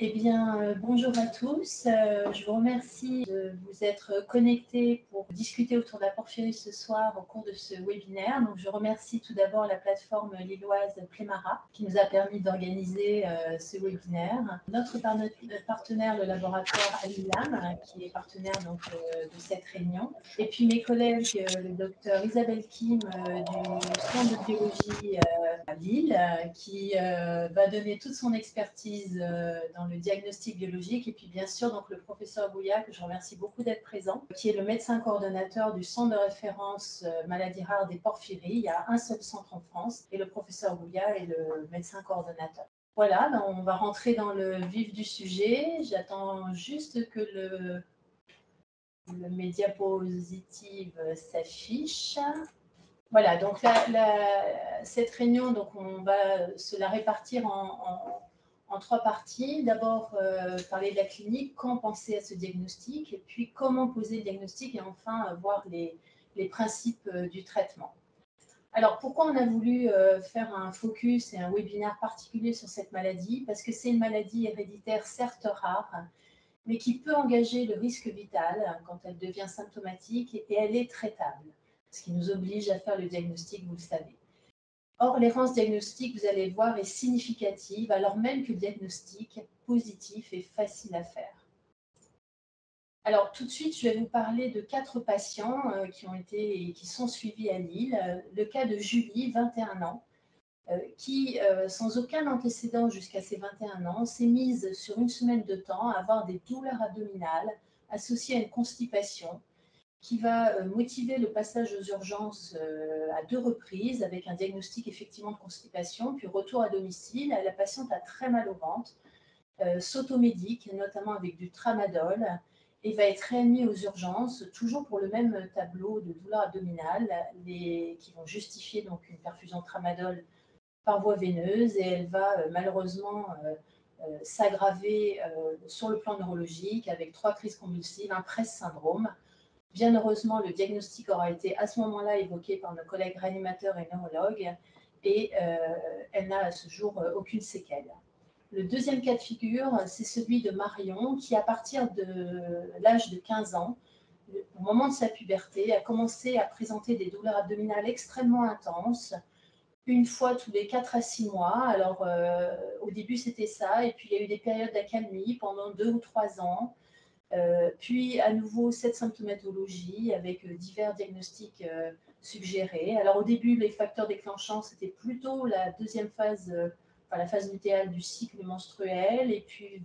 Eh bien, bonjour à tous. Je vous remercie de vous être connectés pour discuter autour de la porphyrie ce soir au cours de ce webinaire. Donc, je remercie tout d'abord la plateforme lilloise Plémara qui nous a permis d'organiser ce webinaire. Notre partenaire, le laboratoire Alilam, qui est partenaire donc, de cette réunion. Et puis mes collègues, le docteur Isabelle Kim du Centre de biologie à Lille, qui va donner toute son expertise dans le diagnostic biologique, et puis bien sûr donc le professeur Bouya, que je remercie beaucoup d'être présent, qui est le médecin coordonnateur du centre de référence maladies rares des porphyries. Il y a un seul centre en France, et le professeur Bouya est le médecin coordonnateur. Voilà, ben on va rentrer dans le vif du sujet. J'attends juste que mes diapositives s'affichent. Voilà, donc cette réunion, donc on va se la répartir en trois parties. D'abord, parler de la clinique, quand penser à ce diagnostic, et puis comment poser le diagnostic, et enfin voir les principes du traitement. Alors, pourquoi on a voulu faire un focus et un webinaire particulier sur cette maladie? Parce que c'est une maladie héréditaire certes rare, mais qui peut engager le risque vital quand elle devient symptomatique, et elle est traitable, ce qui nous oblige à faire le diagnostic, vous le savez. Or, l'errance diagnostique, vous allez voir, est significative, alors même que le diagnostic positif est facile à faire. Alors, tout de suite, je vais vous parler de 4 patients qui sont suivis à Lille. Le cas de Julie, 21 ans, qui, sans aucun antécédent jusqu'à ses 21 ans, s'est mise sur une semaine de temps à avoir des douleurs abdominales associées à une constipation qui va motiver le passage aux urgences à 2 reprises avec un diagnostic effectivement de constipation, puis retour à domicile. La patiente a très mal au ventre, s'automédique, notamment avec du tramadol, et va être réadmise aux urgences, toujours pour le même tableau de douleurs abdominales, qui vont justifier donc une perfusion de tramadol par voie veineuse, et elle va malheureusement s'aggraver sur le plan neurologique avec 3 crises convulsives, un PRES syndrome. Bien heureusement, le diagnostic aura été à ce moment-là évoqué par nos collègues réanimateurs et neurologues, et elle n'a à ce jour aucune séquelle. Le deuxième cas de figure, c'est celui de Marion, qui à partir de l'âge de 15 ans, au moment de sa puberté, a commencé à présenter des douleurs abdominales extrêmement intenses, une fois tous les 4 à 6 mois. Alors, au début, c'était ça, et puis il y a eu des périodes d'accalmie pendant 2 ou 3 ans. Puis à nouveau cette symptomatologie avec divers diagnostics suggérés. Alors au début, les facteurs déclenchants, c'était plutôt la deuxième phase, la phase lutéale du cycle menstruel, et puis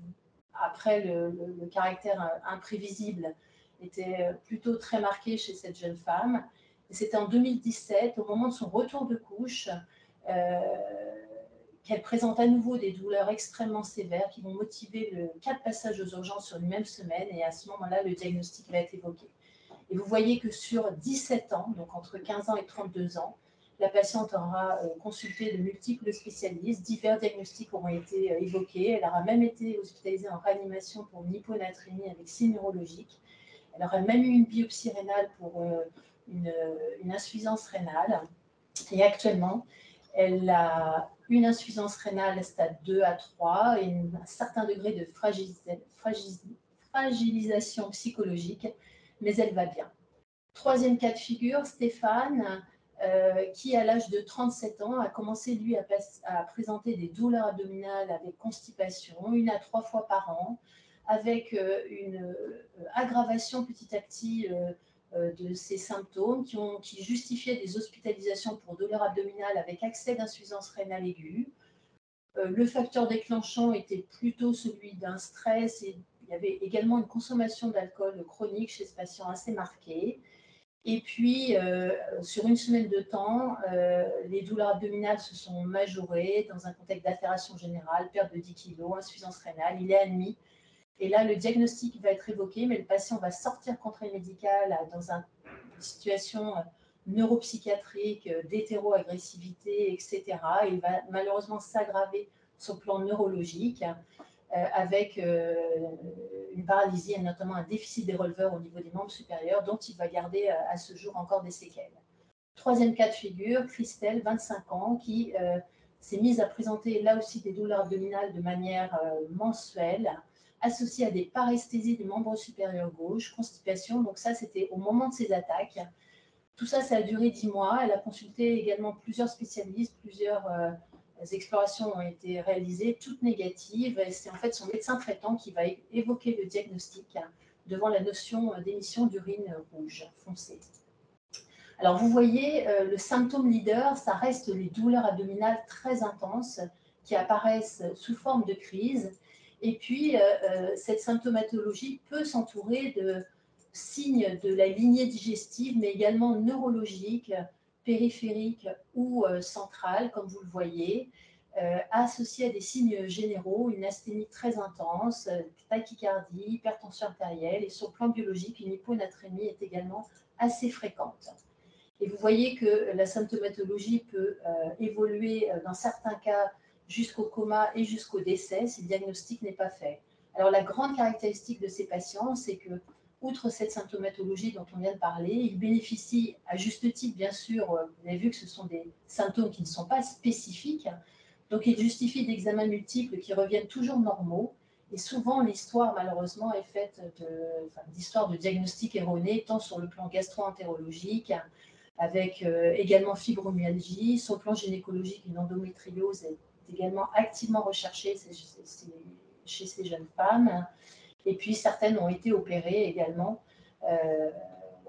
après le caractère imprévisible était plutôt très marqué chez cette jeune femme. Et c'était en 2017, au moment de son retour de couche, qu'elle présente à nouveau des douleurs extrêmement sévères qui vont motiver le 4 passages aux urgences sur une même semaine, et à ce moment-là, le diagnostic va être évoqué. Et vous voyez que sur 17 ans, donc entre 15 ans et 32 ans, la patiente aura consulté de multiples spécialistes, divers diagnostics auront été évoqués, elle aura même été hospitalisée en réanimation pour une hyponatrémie avec signe neurologique, elle aura même eu une biopsie rénale pour une insuffisance rénale, et actuellement, elle a une insuffisance rénale stade 2 à 3 et un certain degré de fragilisation psychologique, mais elle va bien. Troisième cas de figure, Stéphane, qui à l'âge de 37 ans a commencé lui à présenter des douleurs abdominales avec constipation 1 à 3 fois par an, avec une aggravation petit à petit de ces symptômes qui justifiaient des hospitalisations pour douleurs abdominales avec accès d'insuffisance rénale aiguë. Le facteur déclenchant était plutôt celui d'un stress, et il y avait également une consommation d'alcool chronique chez ce patient assez marquée. Et puis, sur une semaine de temps, les douleurs abdominales se sont majorées dans un contexte d'altération générale, perte de 10 kg, insuffisance rénale. Il est admis. Et là, le diagnostic va être évoqué, mais le patient va sortir conseil médical dans une situation neuropsychiatrique, d'hétéroagressivité, etc. Il va malheureusement s'aggraver sur le plan neurologique, avec une paralysie et notamment un déficit des releveurs au niveau des membres supérieurs, dont il va garder à ce jour encore des séquelles. Troisième cas de figure, Christelle, 25 ans, qui s'est mise à présenter là aussi des douleurs abdominales de manière mensuelle, associées à des paresthésies du membre supérieur gauche, constipation. Donc ça, c'était au moment de ses attaques. Tout ça, ça a duré 10 mois. Elle a consulté également plusieurs spécialistes, plusieurs explorations ont été réalisées, toutes négatives. Et c'est en fait son médecin traitant qui va évoquer le diagnostic devant la notion d'émission d'urine rouge foncée. Alors vous voyez, le symptôme leader, ça reste les douleurs abdominales très intenses qui apparaissent sous forme de crise. Et puis, cette symptomatologie peut s'entourer de signes de la lignée digestive, mais également neurologiques, périphériques ou centrales, comme vous le voyez, associés à des signes généraux, une asthénie très intense, tachycardie, hypertension artérielle, et sur le plan biologique, une hyponatrémie est également assez fréquente. Et vous voyez que la symptomatologie peut évoluer dans certains cas jusqu'au coma et jusqu'au décès si le diagnostic n'est pas fait. Alors la grande caractéristique de ces patients, c'est que, outre cette symptomatologie dont on vient de parler, ils bénéficient à juste titre, bien sûr, vous avez vu que ce sont des symptômes qui ne sont pas spécifiques, donc ils justifient d'examens multiples qui reviennent toujours normaux. Et souvent, l'histoire, malheureusement, est faite d'histoires de diagnostics erronés, tant sur le plan gastro-entérologique, avec également fibromyalgie. Sur le plan gynécologique, une endométriose est également activement recherchée chez ces jeunes femmes. Et puis, certaines ont été opérées également,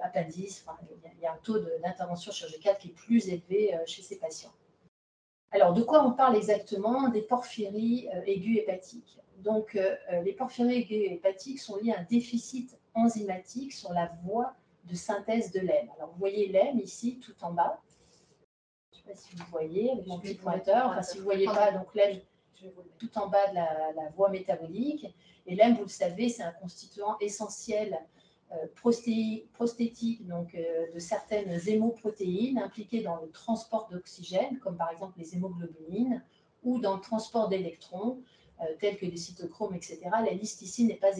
appendices. Enfin, il y a un taux d'intervention chirurgicale qui est plus élevé chez ces patients. Alors, de quoi on parle exactement? Des porphyries aiguës hépatiques. Donc, les porphyries aiguës hépatiques sont liées à un déficit enzymatique sur la voie de synthèse de l'hème. Alors, vous voyez l'hème ici, tout en bas. Je ne sais pas si vous voyez, avec mon petit pointeur. Enfin, si vous ne voyez pas, donc l'hème tout en bas de la voie métabolique. Et l'hème, vous le savez, c'est un constituant essentiel prosthétique, donc de certaines hémoprotéines impliquées dans le transport d'oxygène, comme par exemple les hémoglobulines, ou dans le transport d'électrons, tels que les cytochromes, etc. La liste ici n'est pas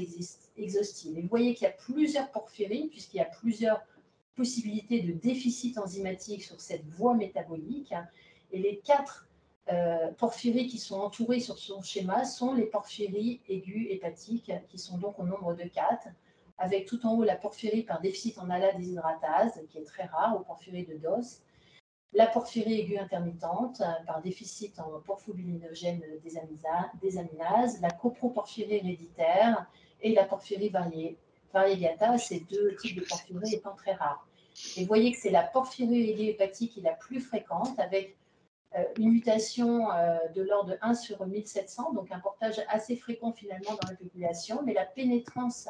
exhaustive. Et vous voyez qu'il y a plusieurs porphyries, puisqu'il y a plusieurs possibilités de déficit enzymatique sur cette voie métabolique. Et les 4 porphyries qui sont entourées sur son schéma sont les porphyries aiguës hépatiques, qui sont donc au nombre de 4, avec tout en haut la porphyrie par déficit en ALA-déshydratase, qui est très rare, aux porphyries de DOS, la porphyrie aiguë intermittente par déficit en porphobilinogène désaminase, la coproporphyrie héréditaire et la porphyrie variegata, ces 2 types de porphyries étant très rares. Et vous voyez que c'est la porphyrie aiguë hépatique qui est la plus fréquente, avec une mutation de l'ordre de 1 sur 1700, donc un portage assez fréquent finalement dans la population, mais la pénétrance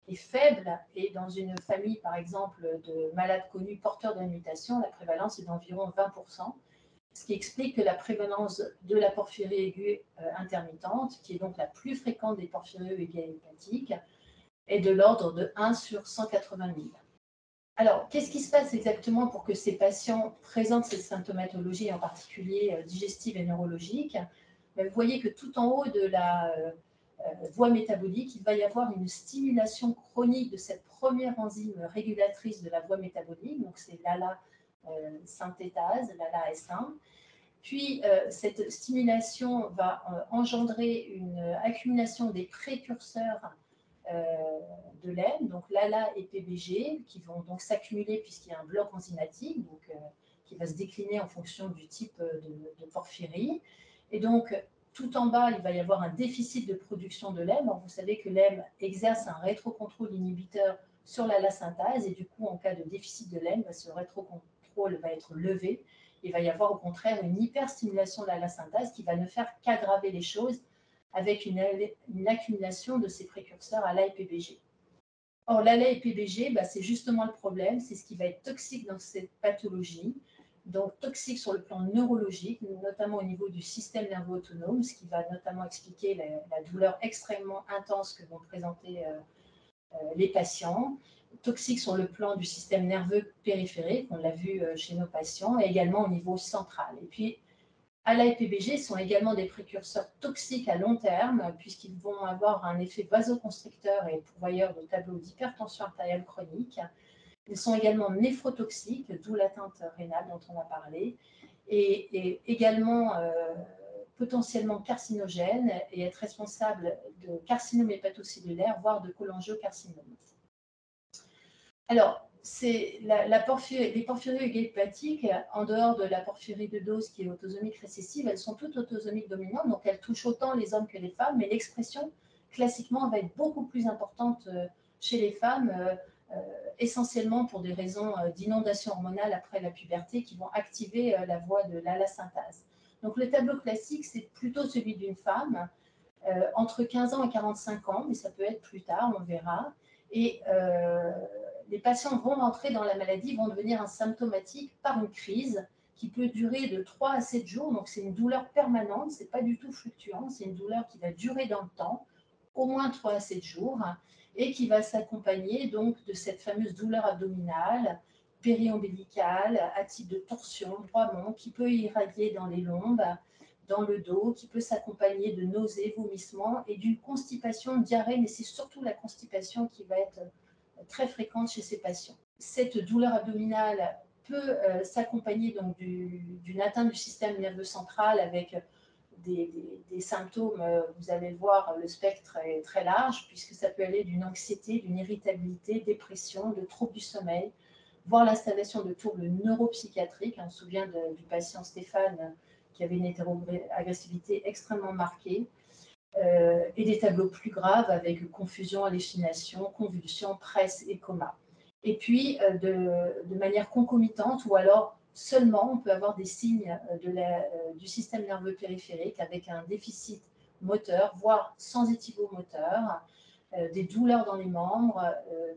est faible, et dans une famille, par exemple, de malades connus porteurs de la mutation, la prévalence est d'environ 20%, ce qui explique que la prévalence de la porphyrie aiguë intermittente, qui est donc la plus fréquente des porphyries aiguës hépatiques, est de l'ordre de 1 sur 180 000. Alors, qu'est-ce qui se passe exactement pour que ces patients présentent cette symptomatologie, en particulier digestive et neurologique? Vous voyez que tout en haut de la voie métabolique, il va y avoir une stimulation chronique de cette première enzyme régulatrice de la voie métabolique, donc c'est l'ALA synthétase, l'ALA S1. Puis, cette stimulation va engendrer une accumulation des précurseurs de l'hème, donc l'ALA et PBG, qui vont donc s'accumuler puisqu'il y a un bloc enzymatique, donc, qui va se décliner en fonction du type de porphyrie. Et donc, tout en bas, il va y avoir un déficit de production de l'hème. Vous savez que l'hème exerce un rétrocontrôle inhibiteur sur l'ALA synthase, et du coup, en cas de déficit de l'hème, ce rétrocontrôle va être levé. Il va y avoir au contraire une hyperstimulation de l'ALA synthase qui va ne faire qu'aggraver les choses, avec une accumulation de ces précurseurs ALA et PBG. Or, l'ALA et PBG, c'est justement le problème, c'est ce qui va être toxique dans cette pathologie, donc toxique sur le plan neurologique, notamment au niveau du système nerveux autonome, ce qui va notamment expliquer la douleur extrêmement intense que vont présenter les patients, toxique sur le plan du système nerveux périphérique, on l'a vu chez nos patients, et également au niveau central. Et puis, ALA et PBG sont également des précurseurs toxiques à long terme, puisqu'ils vont avoir un effet vasoconstricteur et pourvoyeur de tableaux d'hypertension artérielle chronique. Ils sont également néphrotoxiques, d'où l'atteinte rénale dont on a parlé. et également potentiellement carcinogène et être responsable de carcinome hépatocellulaire, voire de cholangiocarcinome. Alors, les porphyries hépatiques, en dehors de la porphyrie de dose qui est autosomique récessive, elles sont toutes autosomiques dominantes, donc elles touchent autant les hommes que les femmes, mais l'expression, classiquement, va être beaucoup plus importante chez les femmes, essentiellement pour des raisons d'inondation hormonale après la puberté qui vont activer la voie de l'ALA-synthase. Donc le tableau classique, c'est plutôt celui d'une femme entre 15 ans et 45 ans, mais ça peut être plus tard, on verra. Et les patients vont rentrer dans la maladie, vont devenir asymptomatiques par une crise qui peut durer de 3 à 7 jours. Donc c'est une douleur permanente, ce n'est pas du tout fluctuant, c'est une douleur qui va durer dans le temps, au moins 3 à 7 jours, et qui va s'accompagner donc de cette fameuse douleur abdominale, périombilicale, à type de torsion, droit-mont, qui peut irradier dans les lombes, dans le dos, qui peut s'accompagner de nausées, vomissements et d'une constipation, une diarrhée, mais c'est surtout la constipation qui va être très fréquente chez ces patients. Cette douleur abdominale peut s'accompagner donc d'une atteinte du système nerveux central avec des symptômes, vous allez voir, le spectre est très large, puisque ça peut aller d'une anxiété, d'une irritabilité, dépression, de troubles du sommeil, voire l'installation de troubles neuropsychiatriques. On se souvient du patient Stéphane qui avait une hétéroagressivité extrêmement marquée, et des tableaux plus graves avec confusion, hallucination, convulsions, presse et coma. Et puis, de manière concomitante, ou alors seulement, on peut avoir des signes du système nerveux périphérique avec un déficit moteur, voire sensitive-moteur, des douleurs dans les membres,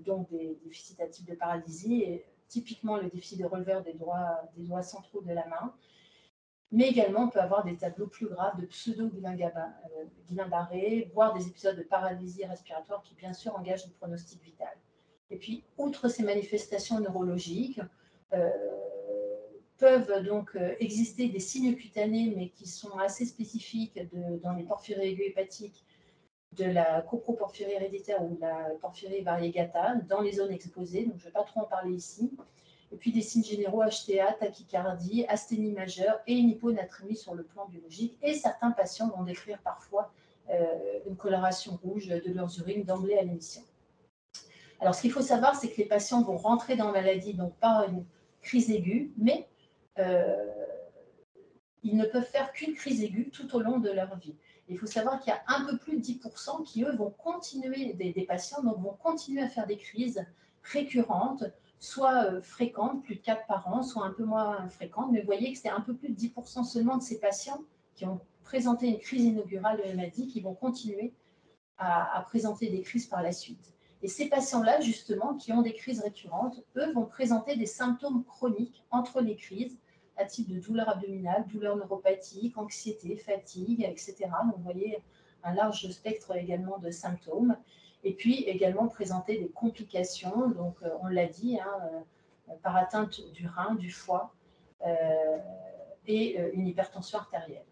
donc des déficits à type de paralysie, et typiquement le déficit de releveur des doigts centraux de la main. Mais également, on peut avoir des tableaux plus graves de pseudo-Guillain-Barré, voire des épisodes de paralysie respiratoire qui, bien sûr, engagent le pronostic vital. Et puis, outre ces manifestations neurologiques, peuvent donc exister des signes cutanés, mais qui sont assez spécifiques dans les porphyries aiguës hépatiques, de la coproporphyrie héréditaire ou de la porphyrie variegata, dans les zones exposées. Donc, je ne vais pas trop en parler ici. Et puis des signes généraux, HTA, tachycardie, asthénie majeure et une hyponatrémie sur le plan biologique. Et certains patients vont décrire parfois une coloration rouge de leurs urines d'emblée à l'émission. Alors, ce qu'il faut savoir, c'est que les patients vont rentrer dans la maladie donc par une crise aiguë, mais ils ne peuvent faire qu'une crise aiguë tout au long de leur vie. Il faut savoir qu'il y a un peu plus de 10% qui, eux, vont continuer, des patients donc, vont continuer à faire des crises récurrentes, soit fréquentes, plus de 4 par an, soit un peu moins fréquentes. Mais vous voyez que c'est un peu plus de 10% seulement de ces patients qui ont présenté une crise inaugurale de la maladie qui vont continuer à présenter des crises par la suite. Et ces patients-là, justement, qui ont des crises récurrentes, eux vont présenter des symptômes chroniques entre les crises, à type de douleur abdominale, douleur neuropathique, anxiété, fatigue, etc. Donc, vous voyez un large spectre également de symptômes. Et puis également présenter des complications, donc on l'a dit, par atteinte du rein, du foie et une hypertension artérielle.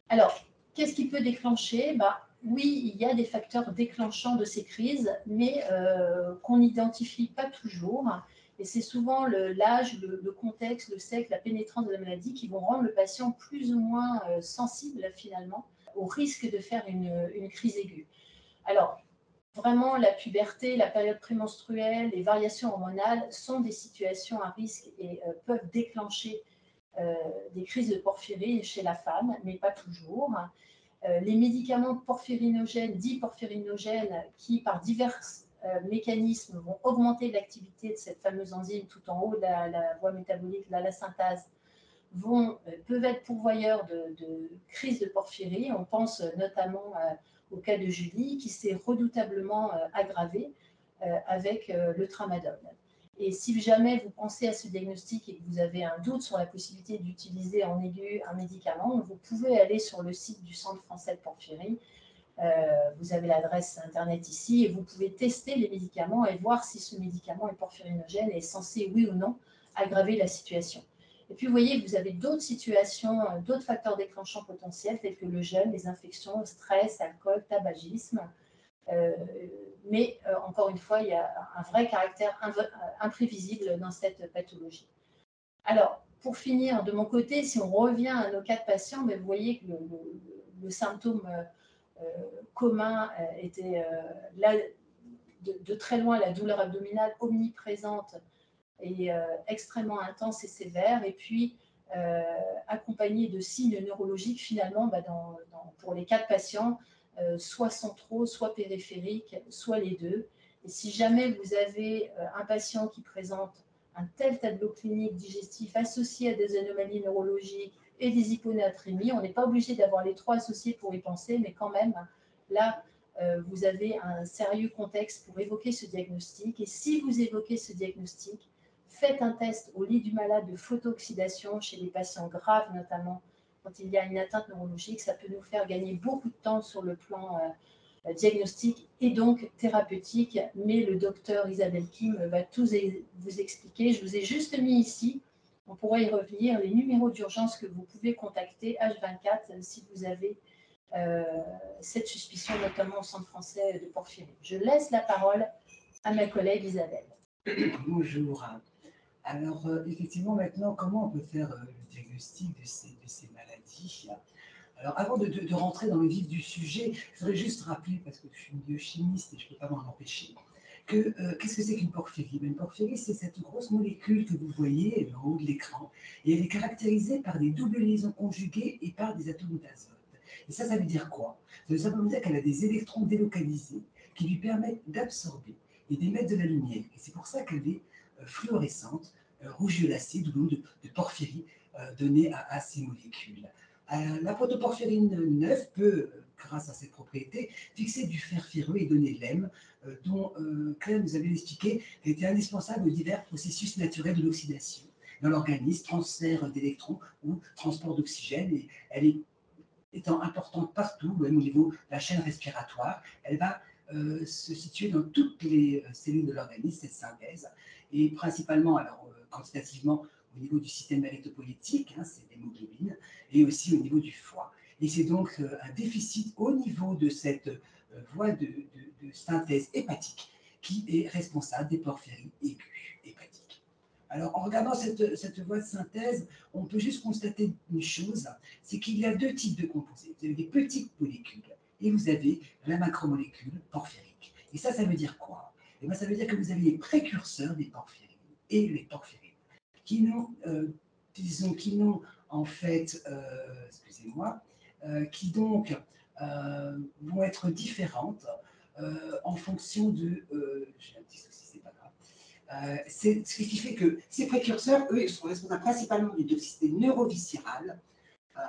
Alors, qu'est-ce qui peut déclencher ? Oui, il y a des facteurs déclenchants de ces crises, mais qu'on n'identifie pas toujours. Et c'est souvent l'âge, le contexte, le sexe, la pénétrance de la maladie qui vont rendre le patient plus ou moins sensible finalement au risque de faire une crise aiguë. Alors, vraiment, la puberté, la période prémenstruelle, les variations hormonales sont des situations à risque et peuvent déclencher des crises de porphyrie chez la femme, mais pas toujours. Les médicaments porphyrinogènes, dits porphyrinogènes, qui par divers mécanismes vont augmenter l'activité de cette fameuse enzyme tout en haut de la voie métabolique, la synthase, peuvent être pourvoyeurs de crises de porphyrie. On pense notamment au cas de Julie, qui s'est redoutablement aggravée avec le tramadol. Et si jamais vous pensez à ce diagnostic et que vous avez un doute sur la possibilité d'utiliser en aigu un médicament, vous pouvez aller sur le site du Centre français de porphyrie. Vous avez l'adresse internet ici et vous pouvez tester les médicaments et voir si ce médicament est porphyrinogène et est censé, oui ou non, aggraver la situation. Et puis, vous voyez, vous avez d'autres situations, d'autres facteurs déclenchants potentiels, tels que le jeûne, les infections, stress, alcool, tabagisme. Mais encore une fois, il y a un vrai caractère imprévisible dans cette pathologie. Alors, pour finir, de mon côté, si on revient à nos 4 patients, mais vous voyez que le symptôme commun était là, de très loin, la douleur abdominale omniprésente et extrêmement intense et sévère, et puis accompagnée de signes neurologiques finalement pour les 4 patients, soit centraux, soit périphériques, soit les deux. Et si jamais vous avez un patient qui présente un tel tableau clinique digestif associé à des anomalies neurologiques et des hyponatrémies, on n'est pas obligé d'avoir les 3 associés pour y penser, mais quand même, là, vous avez un sérieux contexte pour évoquer ce diagnostic. Et si vous évoquez ce diagnostic, faites un test au lit du malade de photooxydation chez les patients graves, notamment quand il y a une atteinte neurologique. Ça peut nous faire gagner beaucoup de temps sur le plan diagnostic et donc thérapeutique. Mais le docteur Isabelle Kim va tout vous expliquer. Je vous ai juste mis ici, on pourra y revenir, les numéros d'urgence que vous pouvez contacter H24 si vous avez cette suspicion, notamment au Centre français de porphyrie. Je laisse la parole à ma collègue Isabelle. Bonjour. Alors, effectivement, maintenant, comment on peut faire le diagnostic de ces maladies? Alors, avant de rentrer dans le vif du sujet, je voudrais juste rappeler, parce que je suis biochimiste et je ne peux pas m'en empêcher, que qu'est-ce que c'est qu'une porphyrie? Une porphyrie, c'est cette grosse molécule que vous voyez en haut de l'écran, et elle est caractérisée par des doubles liaisons conjuguées et par des atomes d'azote. Et ça veut dire quoi? Ça veut simplement dire qu'elle a des électrons délocalisés qui lui permettent d'absorber et d'émettre de la lumière. Et c'est pour ça qu'elle est fluorescente, rouge violacée, d'où le nom de porphyrie donné à ces molécules. La protoporphyrine 9 peut, grâce à cette propriété, fixer du fer ferreux et donner l'hème, dont Claire nous avait expliqué qu'elle était indispensable aux divers processus naturels de l'oxydation dans l'organisme, transfert d'électrons ou transport d'oxygène. Et elle est étant importante partout, même au niveau de la chaîne respiratoire, elle va se situer dans toutes les cellules de l'organisme, cette synthèse, et principalement, alors quantitativement, au niveau du système hématopoïétique, c'est l'hémoglobine, et aussi au niveau du foie. Et c'est donc un déficit au niveau de cette voie de synthèse hépatique qui est responsable des porphyries aiguës hépatiques. Alors, en regardant cette voie de synthèse, on peut juste constater une chose, c'est qu'il y a 2 types de composés. Vous avez des petites molécules et vous avez la macromolécule porphyrique. Et ça veut dire quoi? Et bien, ça veut dire que vous avez les précurseurs des porphyrines et les porphyrines qui n'ont en fait, excusez-moi, qui donc vont être différentes en fonction de... j'ai un petit souci, c'est pas grave. C'est ce qui fait que ces précurseurs, eux, sont responsables principalement du toxicité neuroviscérale,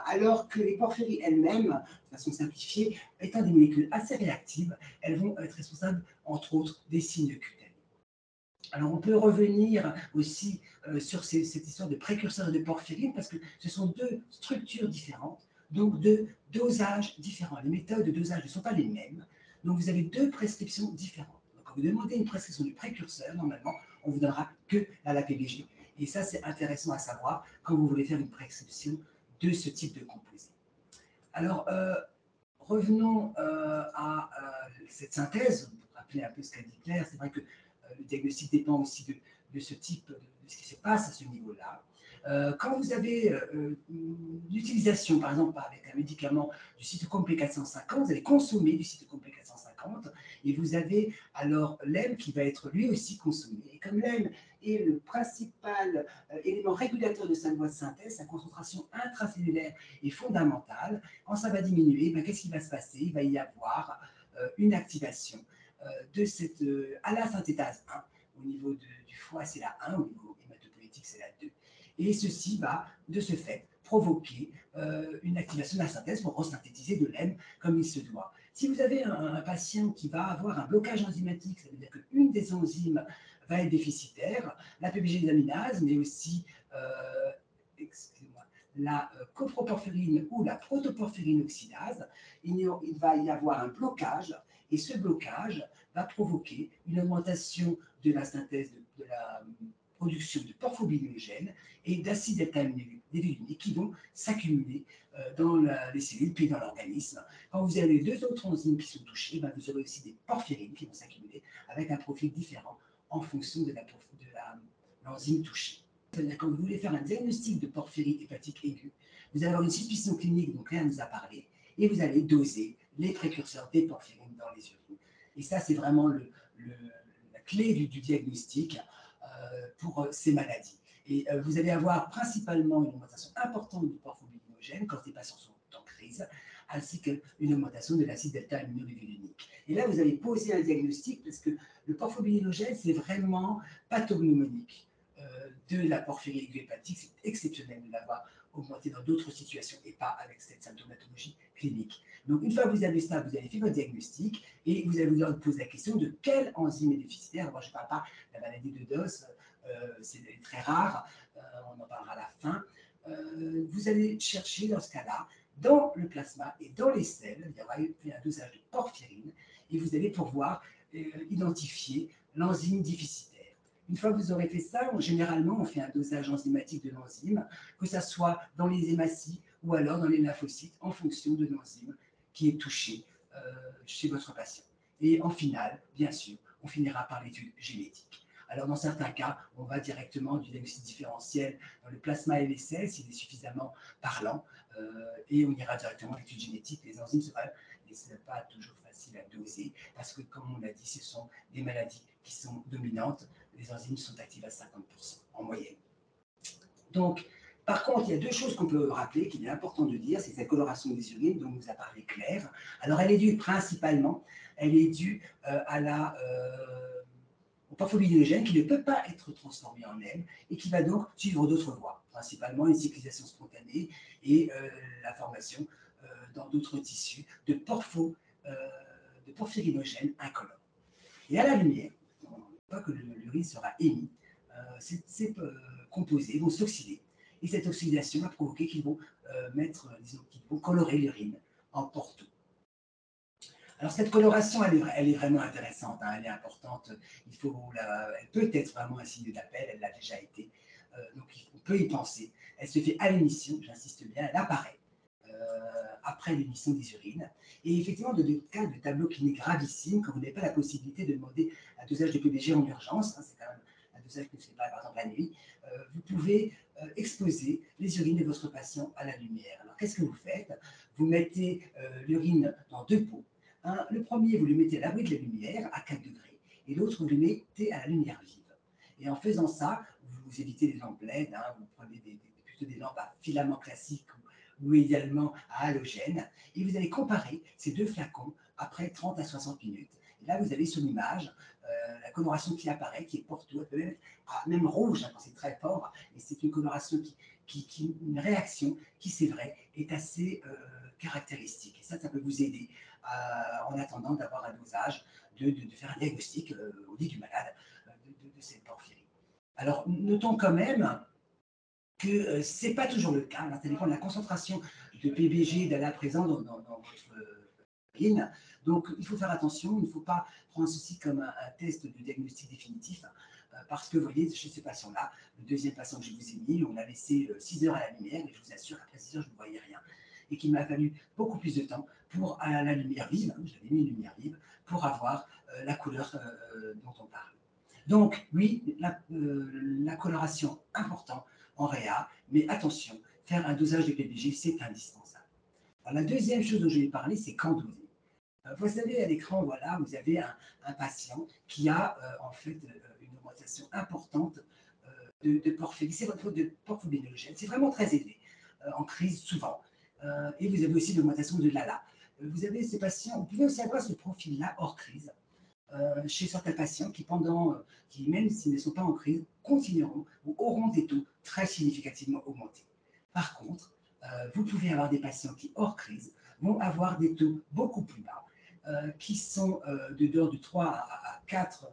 alors que les porphyries elles-mêmes, de façon simplifiée, étant des molécules assez réactives, elles vont être responsables, entre autres, des signes cutanés. Alors, on peut revenir aussi sur cette histoire de précurseurs et de porphyrine, parce que ce sont 2 structures différentes, donc 2 dosages différents. Les méthodes de dosage ne sont pas les mêmes, donc vous avez 2 prescriptions différentes. Donc, quand vous demandez une prescription du précurseur, normalement, on vous donnera que la PBG. Et ça, c'est intéressant à savoir quand vous voulez faire une prescription de ce type de composé. Alors, revenons à cette synthèse, pour rappeler un peu ce qu'a dit Claire. C'est vrai que le diagnostic dépend aussi de ce type, de ce qui se passe à ce niveau-là. Quand vous avez l'utilisation, par exemple, avec un médicament du cytochrome P450, vous allez consommer du cytochrome P450 et vous avez alors l'hème qui va être lui aussi consommé. Et comme l'hème est le principal élément régulateur de cette voie de synthèse, sa concentration intracellulaire est fondamentale. Quand ça va diminuer, ben, qu'est-ce qui va se passer? Il va y avoir une activation de cette à la synthétase 1. Au niveau du foie, c'est la 1, au niveau hématopoïétique, c'est la 2. Et ceci va, de ce fait, provoquer une activation de la synthèse pour resynthétiser de l'hème comme il se doit. Si vous avez un patient qui va avoir un blocage enzymatique, ça veut dire qu'une des enzymes va être déficitaire, la PBG-désaminase, mais aussi la coproporphyrine ou la protoporphyrine oxydase, il va y avoir un blocage, et ce blocage va provoquer une augmentation de la synthèse de la production de porphobilinogènes et d'acides delta-aminés qui vont s'accumuler dans les cellules puis dans l'organisme. Quand vous avez les 2 autres enzymes qui sont touchées, ben vous aurez aussi des porphyrines qui vont s'accumuler avec un profil différent en fonction de l'enzyme touchée. C'est-à-dire quand vous voulez faire un diagnostic de porphyrie hépatique aiguë, vous allez avoir une suspicion clinique dont Claire nous a parlé, et vous allez doser les précurseurs des porphyrines dans les urines. Et ça, c'est vraiment la clé du diagnostic pour ces maladies. Et vous allez avoir principalement une augmentation importante du porphobilinogène quand les patients sont en crise, ainsi qu'une augmentation de l'acide delta-aminoribulinique. Et là, vous allez poser un diagnostic parce que le porphobilinogène, c'est vraiment pathognomonique de la porphyrie aiguë hépatique. C'est exceptionnel de l'avoir augmenté dans d'autres situations et pas avec cette symptomatologie clinique. Donc, une fois que vous avez ça, vous allez faire votre diagnostic et vous allez vous poser la question de quelle enzyme est déficitaire. Moi, je ne parle pas de la maladie de Doss, c'est très rare, on en parlera à la fin. Vous allez chercher dans ce cas-là, dans le plasma et dans les selles, il y aura un dosage de porphyrine et vous allez pouvoir identifier l'enzyme déficitaire. Une fois que vous aurez fait ça, généralement, on fait un dosage enzymatique de l'enzyme, que ce soit dans les hématies ou alors dans les lymphocytes, en fonction de l'enzyme qui est touchée chez votre patient. Et en finale, bien sûr, on finira par l'étude génétique. Alors, dans certains cas, on va directement du diagnostic différentiel dans le plasma et les selles, s'il est suffisamment parlant, et on ira directement à l'étude génétique. Les enzymes, ce n'est pas toujours facile à doser, parce que, comme on l'a dit, ce sont des maladies qui sont dominantes. Les enzymes sont actives à 50% en moyenne. Donc, par contre, il y a deux choses qu'on peut rappeler, qu'il est important de dire, c'est cette coloration des urines dont nous a parlé Claire. Alors, elle est due principalement, au porphobilinogène qui ne peut pas être transformé en M et qui va donc suivre d'autres voies, principalement une cyclisation spontanée et la formation dans d'autres tissus de porphyrinogènes incolores. Et à la lumière, une fois que l'urine sera émise, ces composés vont s'oxyder. Et cette oxydation va provoquer qu'ils vont qu'ils vont colorer l'urine en porto. Alors cette coloration, elle est vraiment intéressante, hein, elle est importante. Elle peut être vraiment un signe d'appel, elle l'a déjà été. Donc on peut y penser. Elle se fait à l'émission, j'insiste bien, elle apparaît après l'émission des urines. Et effectivement, dans des cas de tableau clinique gravissime, quand vous n'avez pas la possibilité de demander un dosage de PBG en urgence, hein, c'est quand même un dosage qui ne se fait pas par exemple la nuit, vous pouvez exposer les urines de votre patient à la lumière. Alors qu'est-ce que vous faites? Vous mettez l'urine dans deux pots. Le premier, vous le mettez à l'abri de la lumière, à 4 degrés, et l'autre, vous le mettez à la lumière vive. Et en faisant ça, vous évitez les lampes LED, hein, vous prenez plutôt des lampes à filament classique ou également à halogène, et vous allez comparer ces deux flacons après 30 à 60 minutes. Et là, vous avez sur l'image la coloration qui apparaît, qui est porto, elle peut même rouge hein, quand c'est très fort, et c'est une coloration une réaction qui, c'est vrai, est assez caractéristique. Et ça peut vous aider en attendant d'avoir un dosage, de faire un diagnostic au lit du malade de cette porphyrie. Alors, notons quand même que ce n'est pas toujours le cas. Ça dépend de la concentration de PBG d'ALA présent dans votre urine. Donc, il faut faire attention. Il ne faut pas prendre ceci comme un test de diagnostic définitif. Parce que, vous voyez, chez ce patient-là, le deuxième patient que je vous ai mis, on a laissé 6 heures à la lumière, et je vous assure qu'après 6 heures, je ne voyais rien. Et qu'il m'a fallu beaucoup plus de temps pour, à la lumière vive, hein, j'avais mis une lumière vive, pour avoir la couleur dont on parle. Donc, oui, la coloration, important en réa, mais attention, faire un dosage de PBG, c'est indispensable. Alors, la deuxième chose dont je vais parler, c'est quand doser. Vous savez, à l'écran, voilà, vous avez un patient qui a en fait une augmentation importante de porphyrie. C'est votre de porphobilinogène. C'est vraiment très élevé, en crise souvent. Et vous avez aussi l'augmentation de l'ALA. Vous avez ces patients, vous pouvez aussi avoir ce profil-là hors crise. Chez certains patients qui, même s'ils ne sont pas en crise, continueront ou auront des taux très significativement augmentés. Par contre, vous pouvez avoir des patients qui, hors crise, vont avoir des taux beaucoup plus bas, qui sont de l'ordre de 3 à 4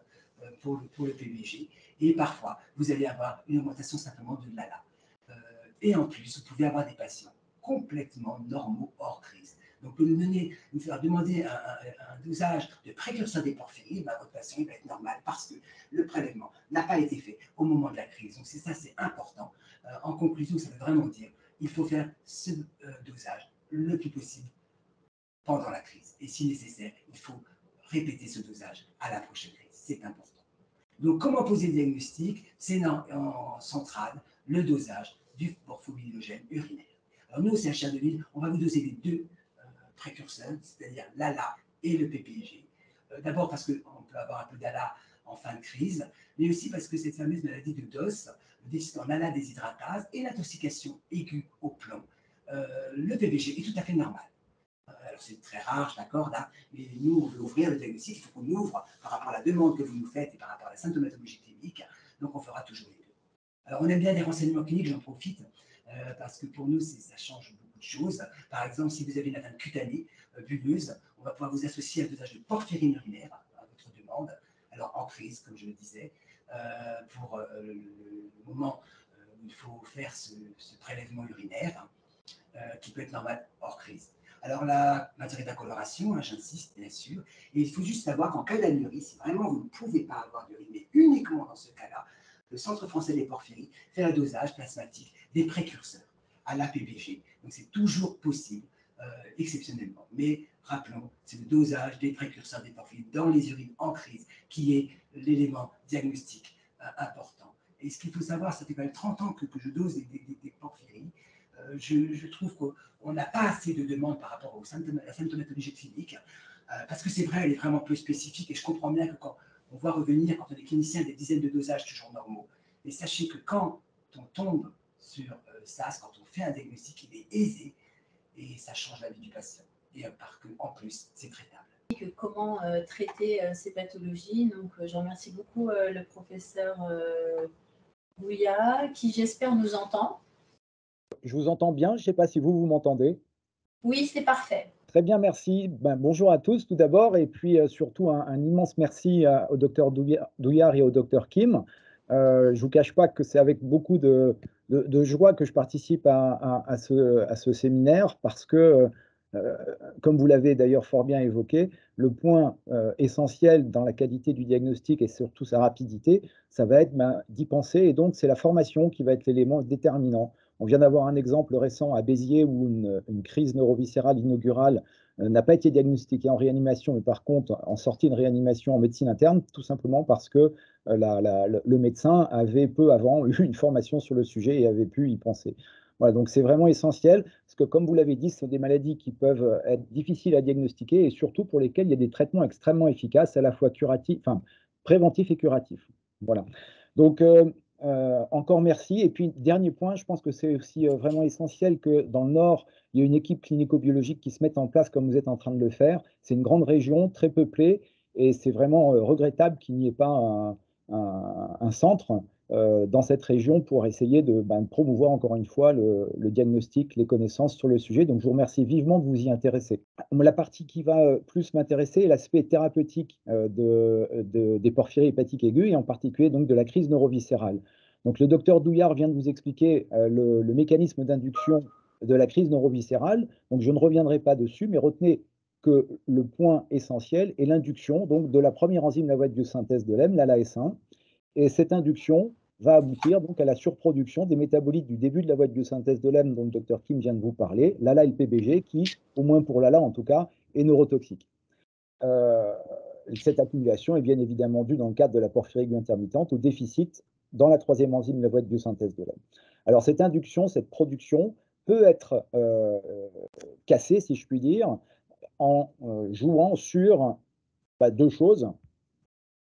pour le PBG, et parfois, vous allez avoir une augmentation simplement de l'ALA. Et en plus, vous pouvez avoir des patients complètement normaux hors crise. Donc, vous faire demander un dosage de précurseur des porphyries, votre patient va être normal parce que le prélèvement n'a pas été fait au moment de la crise. Donc, c'est important. En conclusion, ça veut vraiment dire qu'il faut faire ce dosage le plus possible pendant la crise. Et si nécessaire, il faut répéter ce dosage à la prochaine crise. C'est important. Donc, comment poser le diagnostic? C'est en centrale le dosage du morphobilogène urinaire. Alors, nous, au CHR de Lille, on va vous doser les deux précurseurs, c'est-à-dire l'ALA et le PPG. D'abord parce qu'on peut avoir un peu d'ALA en fin de crise, mais aussi parce que cette fameuse maladie de DOS, le déficit en ALA déshydratase et l'intoxication aiguë au plomb, le PPG est tout à fait normal. Alors c'est très rare, je l'accorde, hein, mais nous, on veut ouvrir le diagnostic, il faut qu'on ouvre par rapport à la demande que vous nous faites et par rapport à la symptomatologie clinique, donc on fera toujours les deux. Alors on aime bien les renseignements cliniques, j'en profite, parce que pour nous, ça change beaucoup de choses. Par exemple, si vous avez une atteinte cutanée bulleuse, on va pouvoir vous associer à un dosage de porphyrine urinaire à votre demande, alors en crise, comme je le disais, pour le moment où il faut faire ce prélèvement urinaire, qui peut être normal hors crise. Alors la matière d'incoloration, hein, j'insiste bien sûr, et il faut juste savoir qu'en cas d'anurie, si vraiment vous ne pouvez pas avoir d'urine, mais uniquement dans ce cas-là, le Centre français des porphyries fait un dosage plasmatique des précurseurs à l'APBG. Donc c'est toujours possible, exceptionnellement. Mais rappelons, c'est le dosage des précurseurs des porphyries dans les urines en crise qui est l'élément diagnostique important. Et ce qu'il faut savoir, ça fait quand même 30 ans que je dose des porphyries. Je trouve qu'on n'a pas assez de demandes par rapport à la symptomatologie clinique, parce que c'est vrai, elle est vraiment peu spécifique, et je comprends bien que quand on voit revenir, quand on est clinicien, des dizaines de dosages toujours normaux. Mais sachez que quand on tombe sur SAS, quand on fait un diagnostic, il est aisé, et ça change la vie du patient. Et en plus, c'est traitable. Comment traiter ces pathologies. Donc, je remercie beaucoup le professeur Bouillard, qui j'espère nous entend. Je vous entends bien, je ne sais pas si vous m'entendez. Oui, c'est parfait. Très bien, merci. Bonjour à tous tout d'abord, et puis surtout un immense merci au docteur Douillard et au docteur Kim. Je ne vous cache pas que c'est avec beaucoup de joie que je participe à ce séminaire, parce que, euh, comme vous l'avez d'ailleurs fort bien évoqué, le point essentiel dans la qualité du diagnostic et surtout sa rapidité, ça va être d'y penser, et donc c'est la formation qui va être l'élément déterminant. On vient d'avoir un exemple récent à Béziers où une crise neuroviscérale inaugurale n'a pas été diagnostiquée en réanimation, mais par contre en sortie de réanimation en médecine interne, tout simplement parce que le médecin avait peu avant eu une formation sur le sujet et avait pu y penser. Voilà, donc c'est vraiment essentiel, parce que comme vous l'avez dit, ce sont des maladies qui peuvent être difficiles à diagnostiquer et surtout pour lesquelles il y a des traitements extrêmement efficaces, à la fois curatifs, enfin, préventifs et curatifs. Voilà. Donc, encore merci. Et puis, dernier point, je pense que c'est aussi vraiment essentiel que dans le Nord, il y ait une équipe clinico-biologique qui se mette en place comme vous êtes en train de le faire. C'est une grande région, très peuplée, et c'est vraiment regrettable qu'il n'y ait pas un centre dans cette région pour essayer de promouvoir encore une fois le diagnostic, les connaissances sur le sujet. Donc, je vous remercie vivement de vous y intéresser. La partie qui va plus m'intéresser est l'aspect thérapeutique des porphyries hépatiques aiguës et en particulier donc de la crise neuroviscérale. Donc, le docteur Douillard vient de vous expliquer le mécanisme d'induction de la crise neuroviscérale. Donc, je ne reviendrai pas dessus, mais retenez que le point essentiel est l'induction donc de la première enzyme de la voie de biosynthèse de l'hème, l'ALAS1, et cette induction va aboutir donc à la surproduction des métabolites du début de la voie de biosynthèse de l'hème dont le docteur Kim vient de vous parler, l'ALA et le PBG, qui, au moins pour l'ALA en tout cas, est neurotoxique. Euh, cette accumulation est bien évidemment due dans le cadre de la porphyrie aiguë intermittente au déficit dans la troisième enzyme de la voie de biosynthèse de l'hème. Alors cette induction, cette production peut être cassée, si je puis dire, en jouant sur deux choses.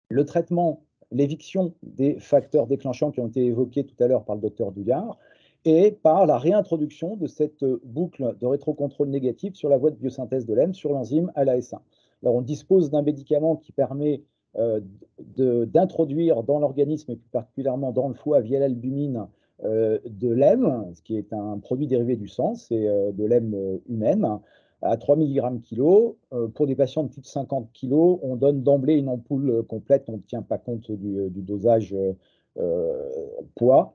Le traitement, l'éviction des facteurs déclenchants qui ont été évoqués tout à l'heure par le docteur Douillard, et par la réintroduction de cette boucle de rétrocontrôle négatif sur la voie de biosynthèse de l'hème sur l'enzyme ALAS1. Alors, on dispose d'un médicament qui permet d'introduire dans l'organisme, et plus particulièrement dans le foie via l'albumine, de l'hème, ce qui est un produit dérivé du sang, c'est de l'hème humaine, à 3 mg kg. Pour des patients de plus de 50 kg, on donne d'emblée une ampoule complète, on ne tient pas compte du dosage poids.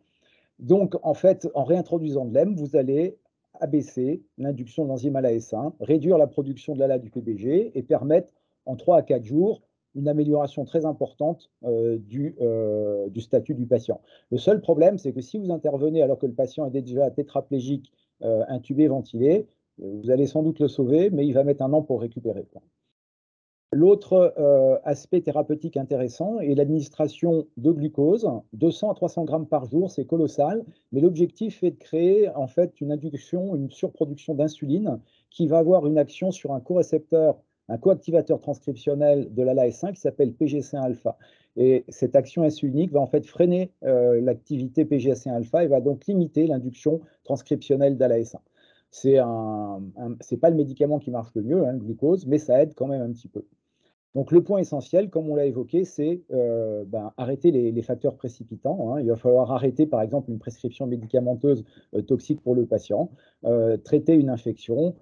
Donc, en fait, en réintroduisant de l'hème, vous allez abaisser l'induction de l'enzyme ALAS1, réduire la production de l'ALA du PBG et permettre en 3 à 4 jours une amélioration très importante du statut du patient. Le seul problème, c'est que si vous intervenez alors que le patient est déjà tétraplégique, intubé, ventilé, vous allez sans doute le sauver, mais il va mettre un an pour récupérer. L'autre aspect thérapeutique intéressant est l'administration de glucose, 200 à 300 grammes par jour, c'est colossal, mais l'objectif est de créer en fait une induction, une surproduction d'insuline qui va avoir une action sur un corécepteur, un coactivateur transcriptionnel de l'ALA-S1 qui s'appelle PGC1-alpha. Et cette action insulinique va en fait freiner l'activité PGC1-alpha et va donc limiter l'induction transcriptionnelle d'ALA-S1. C'est pas le médicament qui marche le mieux, hein, le glucose, mais ça aide quand même un petit peu. Donc le point essentiel, comme on l'a évoqué, c'est arrêter les facteurs précipitants, hein. Il va falloir arrêter par exemple une prescription médicamenteuse toxique pour le patient, traiter une infection,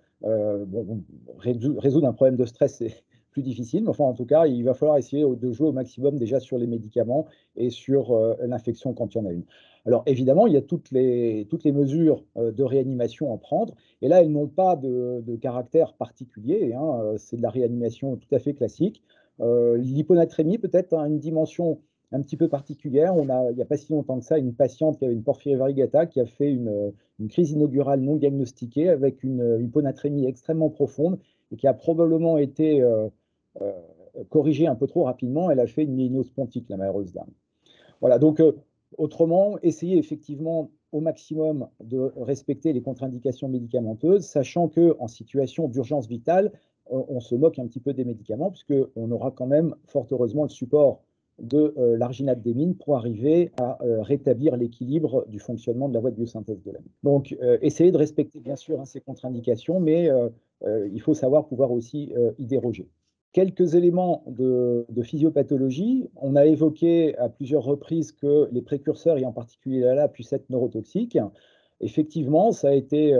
résoudre un problème de stress, c'est plus difficile, mais enfin en tout cas, il va falloir essayer de jouer au maximum déjà sur les médicaments et sur l'infection quand il y en a une. Alors évidemment, il y a toutes les mesures de réanimation à prendre, et là, elles n'ont pas de caractère particulier, hein, c'est de la réanimation tout à fait classique. L'hyponatrémie, peut-être, a une dimension un petit peu particulière. Il n'y a pas si longtemps que ça, une patiente qui avait une porphyrie variegata qui a fait une crise inaugurale non diagnostiquée avec une hyponatrémie extrêmement profonde et qui a probablement été euh, corrigée un peu trop rapidement. Elle a fait une myélinose pontique, la malheureuse dame. Voilà, donc autrement, essayez effectivement au maximum de respecter les contre-indications médicamenteuses, sachant qu'en situation d'urgence vitale, on se moque un petit peu des médicaments, puisqu'on aura quand même, fort heureusement, le support de l'arginate d'émine pour arriver à rétablir l'équilibre du fonctionnement de la voie de biosynthèse de l'amine. Donc, essayez de respecter bien sûr, hein, ces contre-indications, mais il faut savoir pouvoir aussi y déroger. Quelques éléments de physiopathologie. On a évoqué à plusieurs reprises que les précurseurs, et en particulier l'ALA, puissent être neurotoxiques. Effectivement, ça a été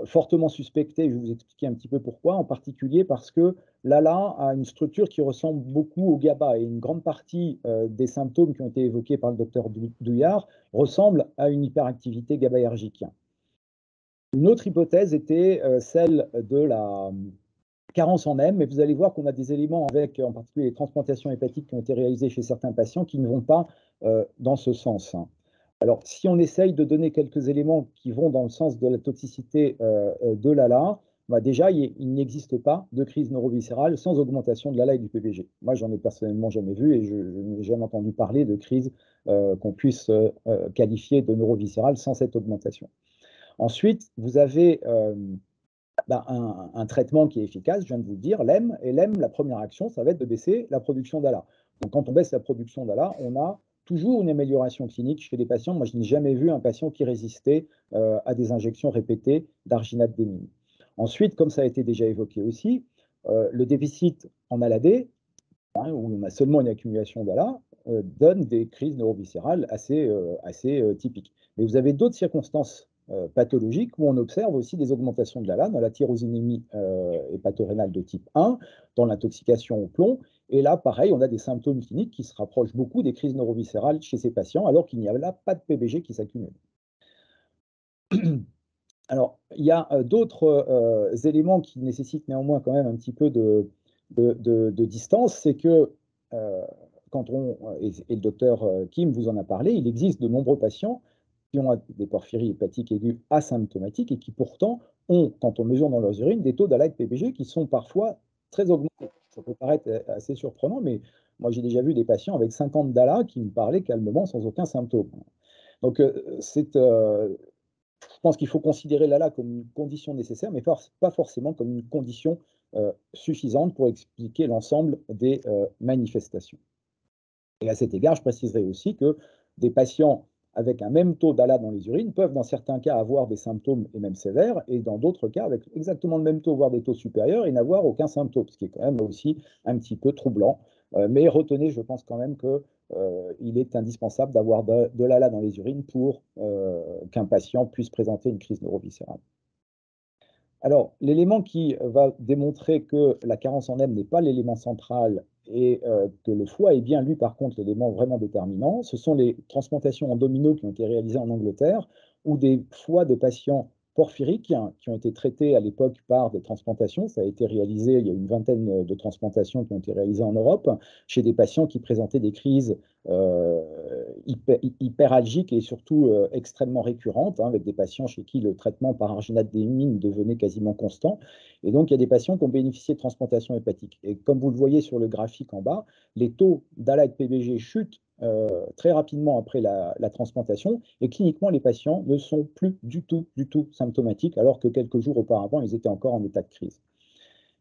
fortement suspecté. Je vais vous expliquer un petit peu pourquoi, en particulier parce que l'ALA a une structure qui ressemble beaucoup au GABA, et une grande partie des symptômes qui ont été évoqués par le docteur Douillard ressemblent à une hyperactivité GABAergique. Une autre hypothèse était celle de la carence en M, mais vous allez voir qu'on a des éléments avec, en particulier, les transplantations hépatiques qui ont été réalisées chez certains patients qui ne vont pas dans ce sens. Alors, si on essaye de donner quelques éléments qui vont dans le sens de la toxicité de l'ALA, déjà, il n'existe pas de crise neuroviscérale sans augmentation de l'ALA et du PBG. Moi, j'en ai personnellement jamais vu et je n'ai jamais entendu parler de crise qu'on puisse qualifier de neuroviscérale sans cette augmentation. Ensuite, vous avez un traitement qui est efficace, je viens de vous le dire, l'EM. Et l'EM, la première action, ça va être de baisser la production d'ALA. Donc, quand on baisse la production d'ALA, on a toujours une amélioration clinique chez les patients. Moi, je n'ai jamais vu un patient qui résistait à des injections répétées d'arginate d'émine. Ensuite, comme ça a été déjà évoqué aussi, le déficit en ALA-D, hein, où on a seulement une accumulation d'ALA, donne des crises neuroviscérales assez typiques. Mais vous avez d'autres circonstances pathologiques où on observe aussi des augmentations de l'ALA dans la tyrosinémie hépatorénale de type 1, dans l'intoxication au plomb. Et là, pareil, on a des symptômes cliniques qui se rapprochent beaucoup des crises neuroviscérales chez ces patients, alors qu'il n'y a là pas de PBG qui s'accumule. Alors, il y a d'autres éléments qui nécessitent néanmoins quand même un petit peu de distance. C'est que, quand et le docteur Kim vous en a parlé, il existe de nombreux patients qui ont des porphyries hépatiques aiguës asymptomatiques et qui pourtant ont, quand on mesure dans leurs urines, des taux d'ALA et de PBG qui sont parfois très augmentés. Ça peut paraître assez surprenant, mais moi j'ai déjà vu des patients avec 50 d'ALA qui me parlaient calmement sans aucun symptôme. Donc je pense qu'il faut considérer l'ALA comme une condition nécessaire, mais pas forcément comme une condition suffisante pour expliquer l'ensemble des manifestations. Et à cet égard, je préciserai aussi que des patients avec un même taux d'ALA dans les urines peuvent, dans certains cas, avoir des symptômes et même sévères, et dans d'autres cas, avec exactement le même taux, voire des taux supérieurs, et n'avoir aucun symptôme, ce qui est quand même aussi un petit peu troublant. Mais retenez, je pense quand même qu'il est indispensable d'avoir de l'ALA dans les urines pour qu'un patient puisse présenter une crise neuroviscérale. Alors, l'élément qui va démontrer que la carence en M n'est pas l'élément central et que le foie est bien, lui, par contre, l'élément vraiment déterminant, ce sont les transplantations en domino qui ont été réalisées en Angleterre, ou des foies de patients porphyriques qui ont été traités à l'époque par des transplantations. Ça a été réalisé, il y a une vingtaine de transplantations qui ont été réalisées en Europe, chez des patients qui présentaient des crises hyperalgiques et surtout extrêmement récurrentes, hein, avec des patients chez qui le traitement par arginate-démine devenait quasiment constant. Et donc, il y a des patients qui ont bénéficié de transplantation hépatique. Et comme vous le voyez sur le graphique en bas, les taux d'ALA et de PBG chutent très rapidement après la transplantation, et cliniquement, les patients ne sont plus du tout symptomatiques, alors que quelques jours auparavant, ils étaient encore en état de crise.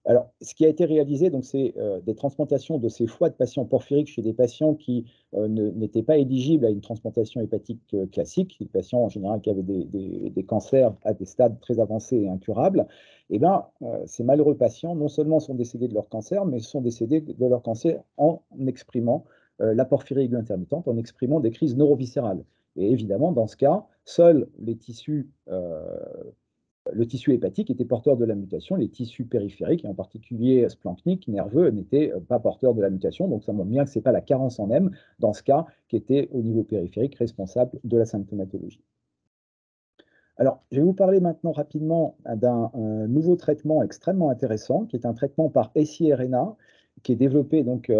Alors, ce qui a été réalisé, donc, c'est des transplantations de ces foies de patients porphyriques chez des patients qui n'étaient pas éligibles à une transplantation hépatique classique, des patients en général qui avaient des cancers à des stades très avancés et incurables. Et bien, ces malheureux patients, non seulement sont décédés de leur cancer, mais sont décédés de leur cancer en exprimant la porphyrie aiguë intermittente, en exprimant des crises neuroviscérales. Et évidemment, dans ce cas, seuls les tissus le tissu hépatique était porteur de la mutation, les tissus périphériques, et en particulier splanchniques, nerveux, n'étaient pas porteurs de la mutation. Donc ça montre bien que ce n'est pas la carence en M, dans ce cas, qui était au niveau périphérique responsable de la symptomatologie. Alors, je vais vous parler maintenant rapidement d'un nouveau traitement extrêmement intéressant, qui est un traitement par siRNA, qui est développé donc,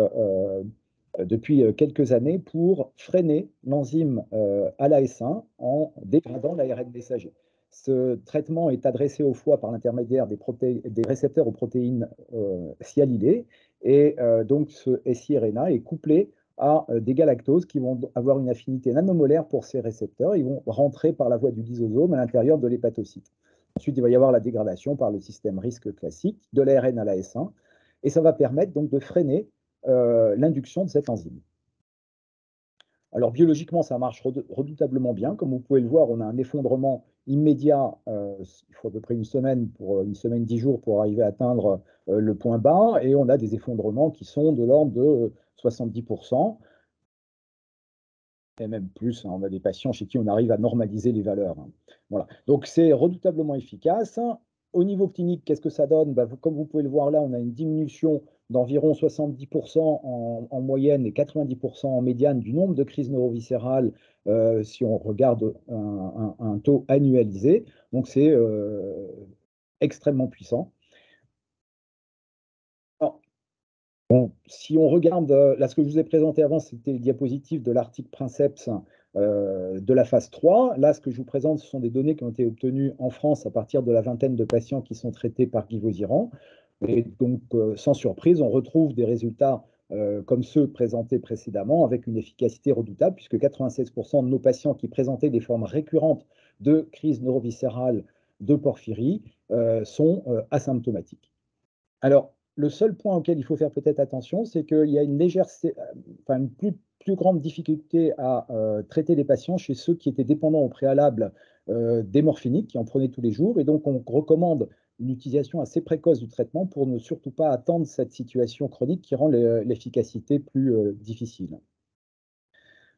depuis quelques années pour freiner l'enzyme ALAS1 en dégradant l'ARN messager. Ce traitement est adressé au foie par l'intermédiaire des récepteurs aux protéines sialylées, et donc ce siRNA est couplé à des galactoses qui vont avoir une affinité nanomolaire pour ces récepteurs. Ils vont rentrer par la voie du lysosome à l'intérieur de l'hépatocyte. Ensuite, il va y avoir la dégradation par le système RISC classique de l'ARN ALAS1, et ça va permettre donc de freiner l'induction de cette enzyme. Alors biologiquement, ça marche redoutablement bien. Comme vous pouvez le voir, on a un effondrement immédiat. Il faut à peu près une semaine, 10 jours pour arriver à atteindre le point bas, et on a des effondrements qui sont de l'ordre de 70%, et même plus, hein. On a des patients chez qui on arrive à normaliser les valeurs, hein. Voilà. Donc c'est redoutablement efficace. Au niveau clinique, qu'est-ce que ça donne? Comme vous pouvez le voir là, on a une diminution d'environ 70% en moyenne et 90% en médiane du nombre de crises neuroviscérales si on regarde un taux annualisé. Donc c'est extrêmement puissant. Alors, bon, si on regarde, là ce que je vous ai présenté avant, c'était les diapositives de l'article Princeps de la phase 3. Là, ce que je vous présente, ce sont des données qui ont été obtenues en France à partir de la vingtaine de patients qui sont traités par Givaudan. Et donc, sans surprise, on retrouve des résultats comme ceux présentés précédemment, avec une efficacité redoutable, puisque 96% de nos patients qui présentaient des formes récurrentes de crise neuroviscérale de porphyrie sont asymptomatiques. Alors, le seul point auquel il faut faire peut-être attention, c'est qu'il y a une plus grande difficulté à traiter les patients chez ceux qui étaient dépendants au préalable des morphiniques, qui en prenaient tous les jours. Et donc, on recommande une utilisation assez précoce du traitement pour ne surtout pas attendre cette situation chronique qui rend l'efficacité plus difficile.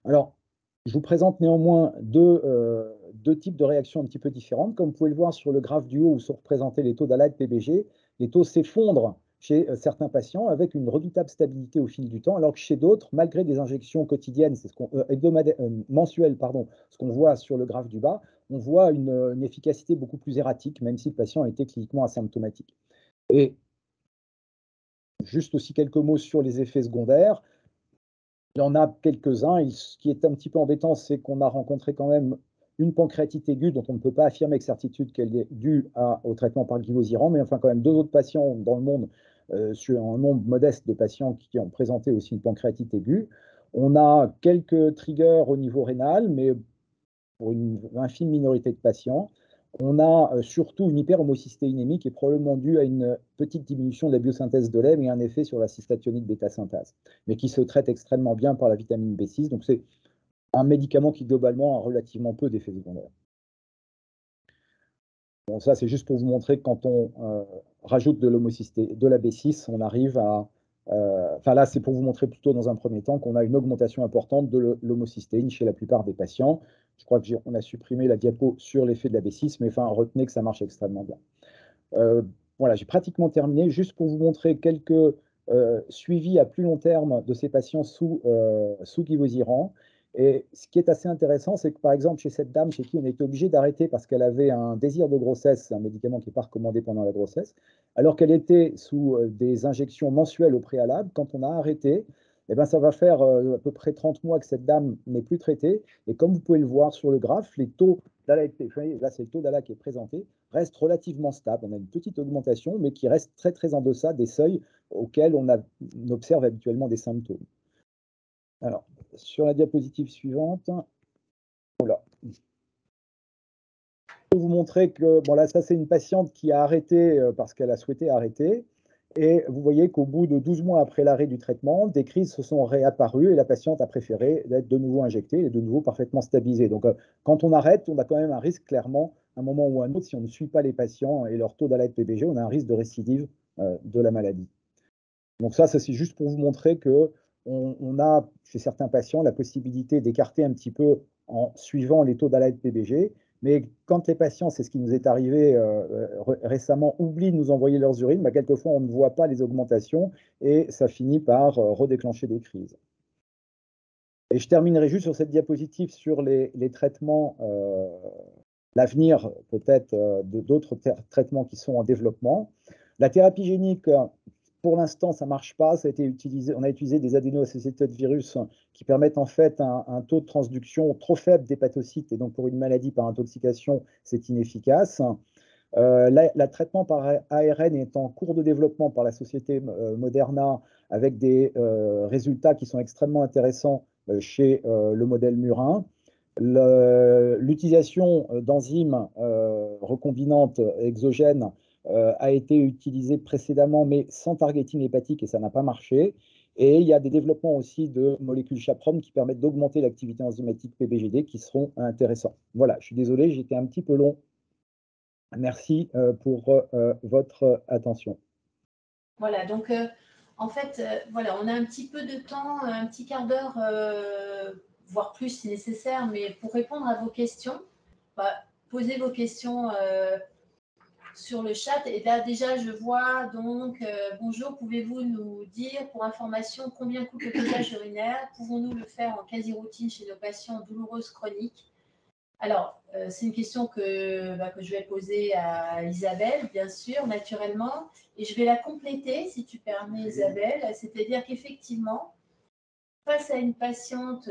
Alors, je vous présente néanmoins deux types de réactions un petit peu différentes. Comme vous pouvez le voir sur le graphe du haut où sont représentés les taux d'ALA et de PBG, les taux s'effondrent chez certains patients avec une redoutable stabilité au fil du temps, alors que chez d'autres, malgré des injections quotidiennes, c'est mensuelles, ce qu'on voit sur le graphe du bas, on voit une efficacité beaucoup plus erratique, même si le patient était cliniquement asymptomatique. Et juste aussi quelques mots sur les effets secondaires. Il y en a quelques-uns. Ce qui est un petit peu embêtant, c'est qu'on a rencontré quand même une pancréatite aiguë dont on ne peut pas affirmer avec certitude qu'elle est due au traitement par Givaudan, mais enfin quand même 2 autres patients dans le monde, sur un nombre modeste de patients qui ont présenté aussi une pancréatite aiguë. On a quelques triggers au niveau rénal, mais pour une infime minorité de patients. On a surtout une hyperhomocystéinémie qui est probablement due à une petite diminution de la biosynthèse de lait, mais un effet sur la cystathionide bêta-synthase, mais qui se traite extrêmement bien par la vitamine B6. Donc c'est un médicament qui globalement a relativement peu d'effets secondaires. Bon, ça c'est juste pour vous montrer que quand on rajoute de la B6, on arrive à... Enfin là, c'est pour vous montrer plutôt dans un premier temps qu'on a une augmentation importante de l'homocystéine chez la plupart des patients. Je crois qu'on a supprimé la diapo sur l'effet de la B6, mais enfin, retenez que ça marche extrêmement bien. Voilà, j'ai pratiquement terminé. Juste pour vous montrer quelques suivis à plus long terme de ces patients sous Givaudan. Et ce qui est assez intéressant, c'est que par exemple, chez cette dame chez qui on était obligé d'arrêter parce qu'elle avait un désir de grossesse, c'est un médicament qui n'est pas recommandé pendant la grossesse, alors qu'elle était sous des injections mensuelles au préalable, quand on a arrêté, eh ben, ça va faire à peu près 30 mois que cette dame n'est plus traitée. Et comme vous pouvez le voir sur le graphe, les taux d'ALA, là c'est le taux d'ALA qui est présenté, reste relativement stable. On a une petite augmentation, mais qui reste très très en deçà des seuils auxquels on observe habituellement des symptômes. Alors, sur la diapositive suivante, voilà. Pour vous montrer que, bon là, ça c'est une patiente qui a arrêté parce qu'elle a souhaité arrêter. Et vous voyez qu'au bout de 12 mois après l'arrêt du traitement, des crises se sont réapparues et la patiente a préféré d'être de nouveau injectée et de nouveau parfaitement stabilisée. Donc, quand on arrête, on a quand même un risque, clairement, à un moment ou à un autre, si on ne suit pas les patients et leur taux d'ALA et de PBG, on a un risque de récidive de la maladie. Donc ça c'est juste pour vous montrer que on a, chez certains patients, la possibilité d'écarter un petit peu en suivant les taux d'ALA et de PBG. Mais quand les patients, c'est ce qui nous est arrivé récemment, oublient de nous envoyer leurs urines, bah, quelquefois on ne voit pas les augmentations et ça finit par redéclencher des crises. Et je terminerai juste sur cette diapositive sur les traitements, l'avenir peut-être d'autres traitements qui sont en développement. La thérapie génique, pour l'instant, ça ne marche pas. Ça a été utilisé, on a utilisé des adéno-associés de virus qui permettent en fait un taux de transduction trop faible d'hépatocytes. Et donc, pour une maladie par intoxication, c'est inefficace. Le traitement par ARN est en cours de développement par la société Moderna avec des résultats qui sont extrêmement intéressants chez le modèle murin. L'utilisation d'enzymes recombinantes exogènes a été utilisée précédemment, mais sans targeting hépatique, et ça n'a pas marché. Et il y a des développements aussi de molécules chaperone qui permettent d'augmenter l'activité enzymatique PBGD qui seront intéressants. Voilà, je suis désolé, j'étais un petit peu long. Merci pour votre attention. Voilà, donc en fait, voilà, on a un petit peu de temps, un petit quart d'heure, voire plus si nécessaire, mais pour répondre à vos questions, bah, posez vos questions sur le chat. Et là, déjà, je vois donc, bonjour, pouvez-vous nous dire, pour information, combien coûte le dosage urinaire? Pouvons-nous le faire en quasi-routine chez nos patients douloureuses chroniques? Alors, c'est une question que je vais poser à Isabelle, bien sûr, naturellement, et je vais la compléter, si tu permets, Isabelle. C'est-à-dire qu'effectivement, face à une patiente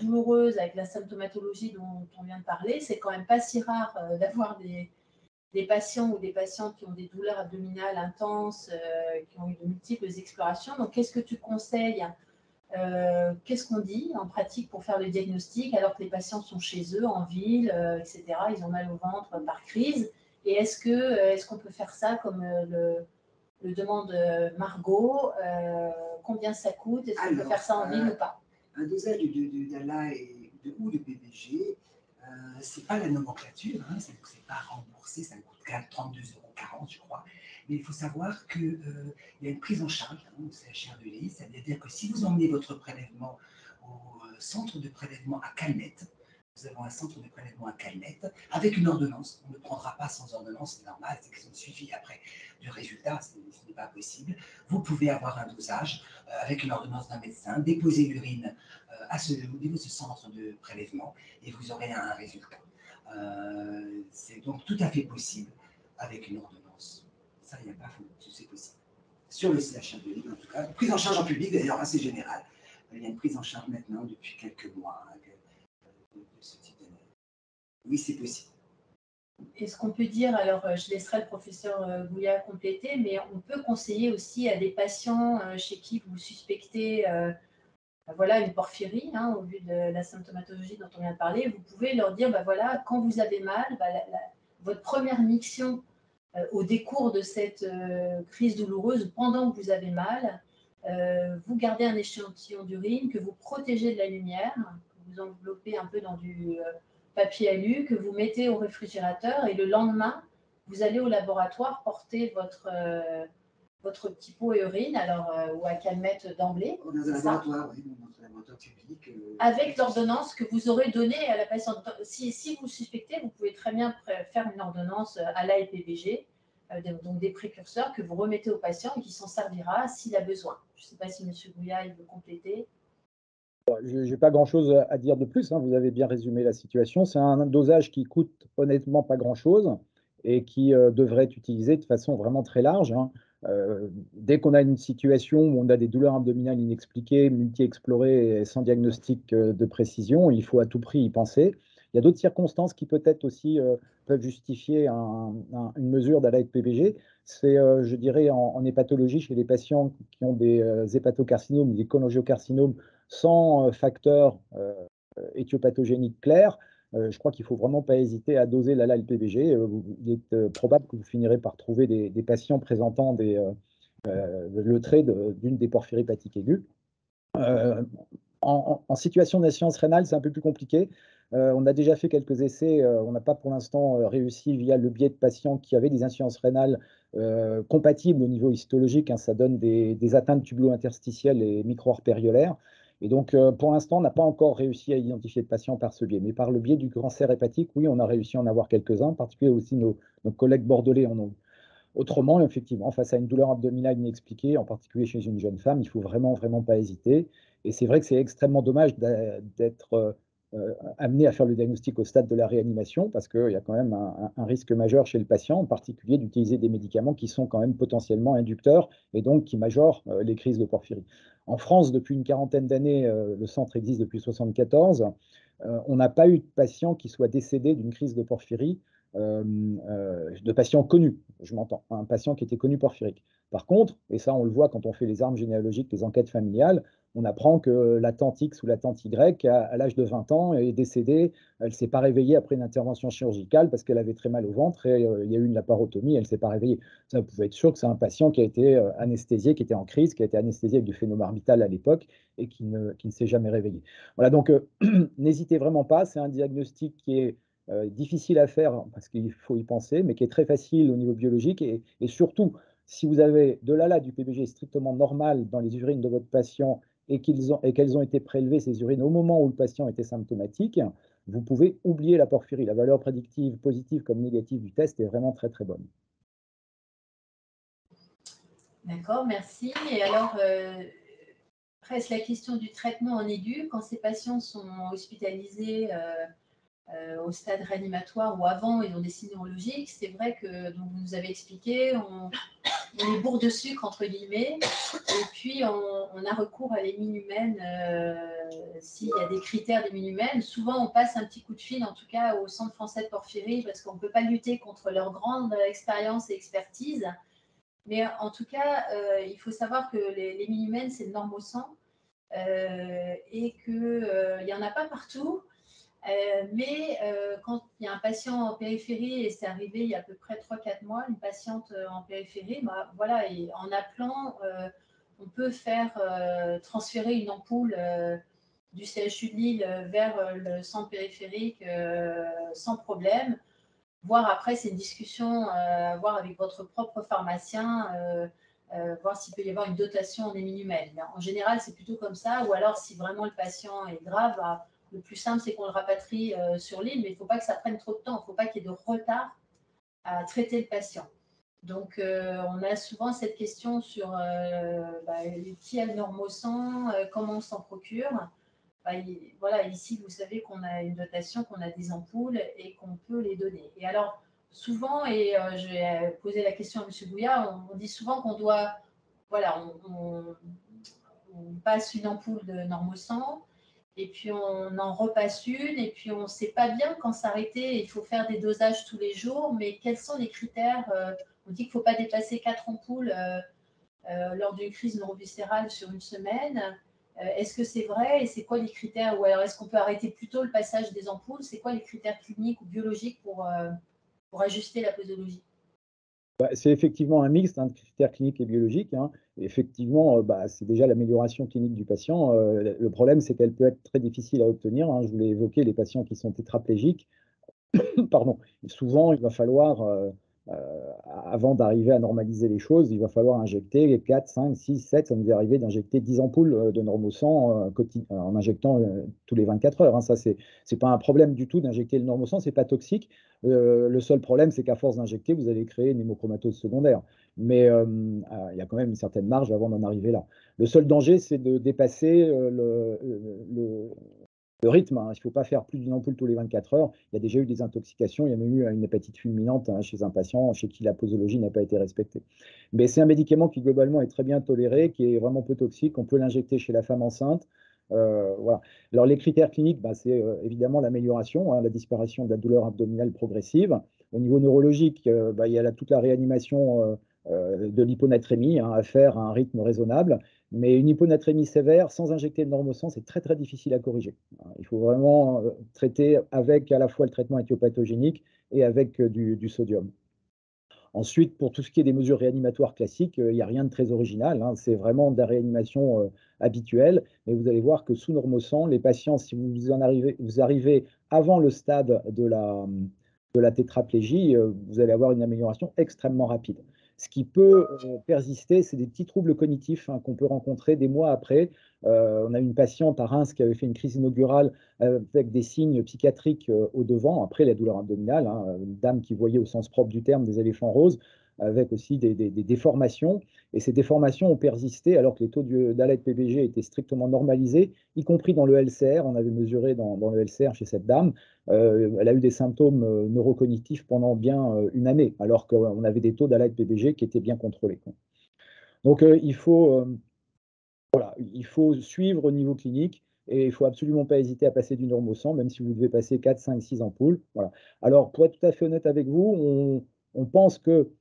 douloureuse avec la symptomatologie dont on vient de parler, c'est quand même pas si rare d'avoir des patients ou des patientes qui ont des douleurs abdominales intenses, qui ont eu de multiples explorations. Donc, qu'est-ce que tu conseilles? Qu'est-ce qu'on dit en pratique pour faire le diagnostic alors que les patients sont chez eux, en ville, etc. Ils ont mal au ventre par crise. Et est-ce qu'on peut faire ça comme le demande Margot? Combien ça coûte? Est-ce qu'on peut faire ça en ville ou pas? Un dosage d'ALA ou de PBG, ce n'est pas la nomenclature, hein, c'est pas remboursé, ça coûte 32,40 €, je crois. Mais il faut savoir qu'il y a une prise en charge au CHR de Lille, c'est-à-dire que si vous emmenez votre prélèvement au centre de prélèvement à Calmette, nous avons un centre de prélèvement à Calmette avec une ordonnance. On ne prendra pas sans ordonnance, c'est normal, c'est qu'ils ont suivi après du résultat, ce n'est pas possible. Vous pouvez avoir un dosage avec une ordonnance d'un médecin, déposer l'urine au niveau de ce centre de prélèvement et vous aurez un résultat. C'est donc tout à fait possible avec une ordonnance. Ça, il n'y a pas faux, c'est possible. Sur le CHR de Lille, en tout cas, prise en charge en public, d'ailleurs assez générale. Il y a une prise en charge maintenant depuis quelques mois de ce type de... Oui, c'est possible. Est-ce qu'on peut dire, alors je laisserai le professeur Gouya compléter, mais on peut conseiller aussi à des patients chez qui vous suspectez voilà, une porphyrie, hein, au vu de la symptomatologie dont on vient de parler, vous pouvez leur dire, voilà, quand vous avez mal, votre première miction au décours de cette crise douloureuse, pendant que vous avez mal, vous gardez un échantillon d'urine que vous protégez de la lumière, que vous enveloppez un peu dans du papier alu, que vous mettez au réfrigérateur et le lendemain, vous allez au laboratoire porter votre petit pot urine, alors, ou à Calmette d'emblée. Dans un laboratoire, oui, dans un laboratoire public. Avec l'ordonnance que vous aurez donnée à la patiente. Si vous suspectez, vous pouvez très bien faire une ordonnance à l'ALPBG, donc des précurseurs que vous remettez au patient et qui s'en servira s'il a besoin. Je ne sais pas si M. Gouya il veut compléter. Je n'ai pas grand-chose à dire de plus, hein, vous avez bien résumé la situation. C'est un dosage qui coûte honnêtement pas grand-chose et qui devrait être utilisé de façon vraiment très large, hein. Dès qu'on a une situation où on a des douleurs abdominales inexpliquées, multi-explorées et sans diagnostic de précision, il faut à tout prix y penser. Il y a d'autres circonstances qui peut-être aussi peuvent justifier une mesure d'ALA PBG. C'est, je dirais, en hépatologie, chez les patients qui ont des hépatocarcinomes, des cholangiocarcinomes sans facteur éthiopathogénique clair. Je crois qu'il ne faut vraiment pas hésiter à doser l'ALA-LPBG. Il est probable que vous finirez par trouver des patients présentant le trait d'une des porphyries hépatiques aiguës. En situation d'insuffisance rénale, c'est un peu plus compliqué. On a déjà fait quelques essais. On n'a pas pour l'instant réussi via le biais de patients qui avaient des insuffisances rénales compatibles au niveau histologique. Hein, ça donne des atteintes tubulo-interstitielles et micro-artériolaires. Et donc, pour l'instant, on n'a pas encore réussi à identifier de patients par ce biais. Mais par le biais du cancer hépatique, oui, on a réussi à en avoir quelques-uns, en particulier aussi nos collègues bordelais en ont. Autrement, effectivement, face à une douleur abdominale inexpliquée, en particulier chez une jeune femme, il ne faut vraiment, vraiment pas hésiter. Et c'est vrai que c'est extrêmement dommage d'être amené à faire le diagnostic au stade de la réanimation, parce qu'il y a quand même un risque majeur chez le patient, en particulier d'utiliser des médicaments qui sont quand même potentiellement inducteurs et donc qui majorent les crises de porphyrie. En France, depuis une quarantaine d'années, le centre existe depuis 1974. On n'a pas eu de patient qui soit décédé d'une crise de porphyrie de patients connus, je m'entends, un patient qui était connu porphyrique. Par contre, et ça on le voit quand on fait les arbres généalogiques, les enquêtes familiales, on apprend que la tante X ou la tante Y, à l'âge de 20 ans, est décédée. Elle ne s'est pas réveillée après une intervention chirurgicale parce qu'elle avait très mal au ventre et il y a eu une laparotomie, elle ne s'est pas réveillée. Ça, vous pouvez être sûr que c'est un patient qui a été anesthésié, qui était en crise, qui a été anesthésié avec du phénobarbital à l'époque et qui ne s'est jamais réveillé. Voilà, donc n'hésitez vraiment pas, c'est un diagnostic qui est difficile à faire parce qu'il faut y penser, mais qui est très facile au niveau biologique. Et surtout, si vous avez de l'ALA du PBG strictement normal dans les urines de votre patient et qu'elles ont été prélevées, ces urines, au moment où le patient était symptomatique, vous pouvez oublier la porphyrie. La valeur prédictive positive comme négative du test est vraiment très très bonne. D'accord, merci. Et alors, reste la question du traitement en aigu. Quand ces patients sont hospitalisés au stade réanimatoire ou avant, ils ont des signes neurologiques, c'est vrai que, donc vous nous avez expliqué, on les bourre de sucre, entre guillemets, et puis on a recours à l'émine humaine s'il y a des critères d'émine humaine. Souvent, on passe un petit coup de fil, en tout cas au Centre français de porphyrie, parce qu'on ne peut pas lutter contre leur grande expérience et expertise. Mais en tout cas, il faut savoir que l'émine humaine, c'est le norme au sang, et qu'il n'y en a pas partout. Mais quand il y a un patient en périphérie, et c'est arrivé il y a à peu près 3-4 mois, une patiente en périphérie, bah, voilà, et en appelant, on peut faire transférer une ampoule du CHU de Lille vers le centre périphérique sans problème. Voire après, c'est une discussion à avoir avec votre propre pharmacien, voir s'il peut y avoir une dotation en émine humaine. Mais en général, c'est plutôt comme ça. Ou alors, si vraiment le patient est grave, bah, le plus simple, c'est qu'on le rapatrie sur l'île, mais il ne faut pas que ça prenne trop de temps. Il ne faut pas qu'il y ait de retard à traiter le patient. Donc, on a souvent cette question sur qui a le normosan, comment on s'en procure. Voilà, ici, vous savez qu'on a une dotation, qu'on a des ampoules et qu'on peut les donner. Et alors, souvent, et je vais poser la question à M. Bouillard, on dit souvent qu'on doit, voilà, on passe une ampoule de normosan, et puis on en repasse une, et puis on ne sait pas bien quand s'arrêter. Il faut faire des dosages tous les jours, mais quels sont les critères On dit qu'il ne faut pas dépasser 4 ampoules lors d'une crise neuroviscérale sur une semaine. Est-ce que c'est vrai et c'est quoi les critères? Ou alors est-ce qu'on peut arrêter plus tôt le passage des ampoules? C'est quoi les critères cliniques ou biologiques pour ajuster la posologie? C'est effectivement un mix de critères cliniques et biologiques. Hein. Effectivement, c'est déjà l'amélioration clinique du patient. Le problème, c'est qu'elle peut être très difficile à obtenir. Hein. Je voulais évoquer les patients qui sont tétraplégiques. Pardon. Souvent, il va falloir, avant d'arriver à normaliser les choses, il va falloir injecter 4, 5, 6, 7. Ça nous est arrivé d'injecter 10 ampoules de normosan en injectant tous les 24 heures. Hein. Ça, c'est pas un problème du tout d'injecter le normosan, c'est pas toxique. Le seul problème, c'est qu'à force d'injecter, vous allez créer une hémochromatose secondaire. Mais il y a quand même une certaine marge avant d'en arriver là. Le seul danger, c'est de dépasser le rythme, hein. Il ne faut pas faire plus d'une ampoule tous les 24 heures. Il y a déjà eu des intoxications, il y a même eu une hépatite fulminante, hein, chez un patient chez qui la posologie n'a pas été respectée. Mais c'est un médicament qui globalement est très bien toléré, qui est vraiment peu toxique. On peut l'injecter chez la femme enceinte. Voilà. Alors les critères cliniques, bah, c'est évidemment l'amélioration, hein, la disparition de la douleur abdominale progressive. Au niveau neurologique, bah, il y a toute la réanimation de l'hyponatrémie, hein, à faire à un rythme raisonnable. Mais une hyponatrémie sévère, sans injecter de normosang, c'est très très difficile à corriger. Il faut vraiment traiter avec à la fois le traitement éthiopathogénique et avec du sodium. Ensuite, pour tout ce qui est des mesures réanimatoires classiques, il n'y a rien de très original, hein. C'est vraiment de la réanimation habituelle. Mais vous allez voir que sous normosang, les patients, si vous arrivez avant le stade de la tétraplégie, vous allez avoir une amélioration extrêmement rapide. Ce qui peut persister, c'est des petits troubles cognitifs, hein, qu'on peut rencontrer des mois après. On a une patiente à Reims qui avait fait une crise inaugurale avec des signes psychiatriques au devant, après la douleur abdominale, hein, une dame qui voyait au sens propre du terme des éléphants roses, avec aussi des déformations. Et ces déformations ont persisté alors que les taux d'ALET-PBG étaient strictement normalisés, y compris dans le LCR. On avait mesuré dans le LCR chez cette dame. Elle a eu des symptômes neurocognitifs pendant bien une année, alors qu'on avait des taux d'ALET-PBG qui étaient bien contrôlés. Donc il faut suivre au niveau clinique et il ne faut absolument pas hésiter à passer du normosang, même si vous devez passer 4, 5, 6 ampoules. Voilà. Alors, pour être tout à fait honnête avec vous, on pense que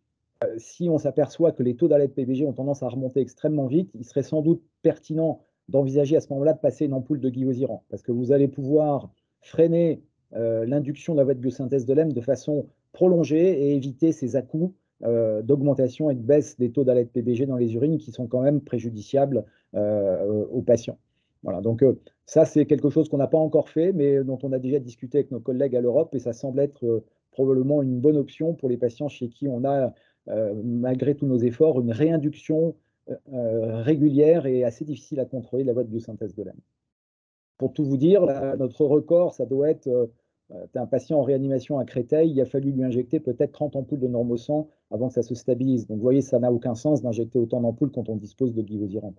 si on s'aperçoit que les taux d'ALET-PBG ont tendance à remonter extrêmement vite, il serait sans doute pertinent d'envisager à ce moment-là de passer une ampoule de guivosiran, parce que vous allez pouvoir freiner l'induction de la voie de biosynthèse de l'hème de façon prolongée et éviter ces à-coups d'augmentation et de baisse des taux d'ALET-PBG dans les urines qui sont quand même préjudiciables aux patients. Voilà, donc ça, c'est quelque chose qu'on n'a pas encore fait, mais dont on a déjà discuté avec nos collègues à l'Europe, et ça semble être probablement une bonne option pour les patients chez qui on a, malgré tous nos efforts, une réinduction régulière et assez difficile à contrôler de la voie de biosynthèse de l'hème. Pour tout vous dire, notre record, ça doit être un patient en réanimation à Créteil, il a fallu lui injecter peut-être 30 ampoules de normosang avant que ça se stabilise. Donc vous voyez, ça n'a aucun sens d'injecter autant d'ampoules quand on dispose de guivosiran.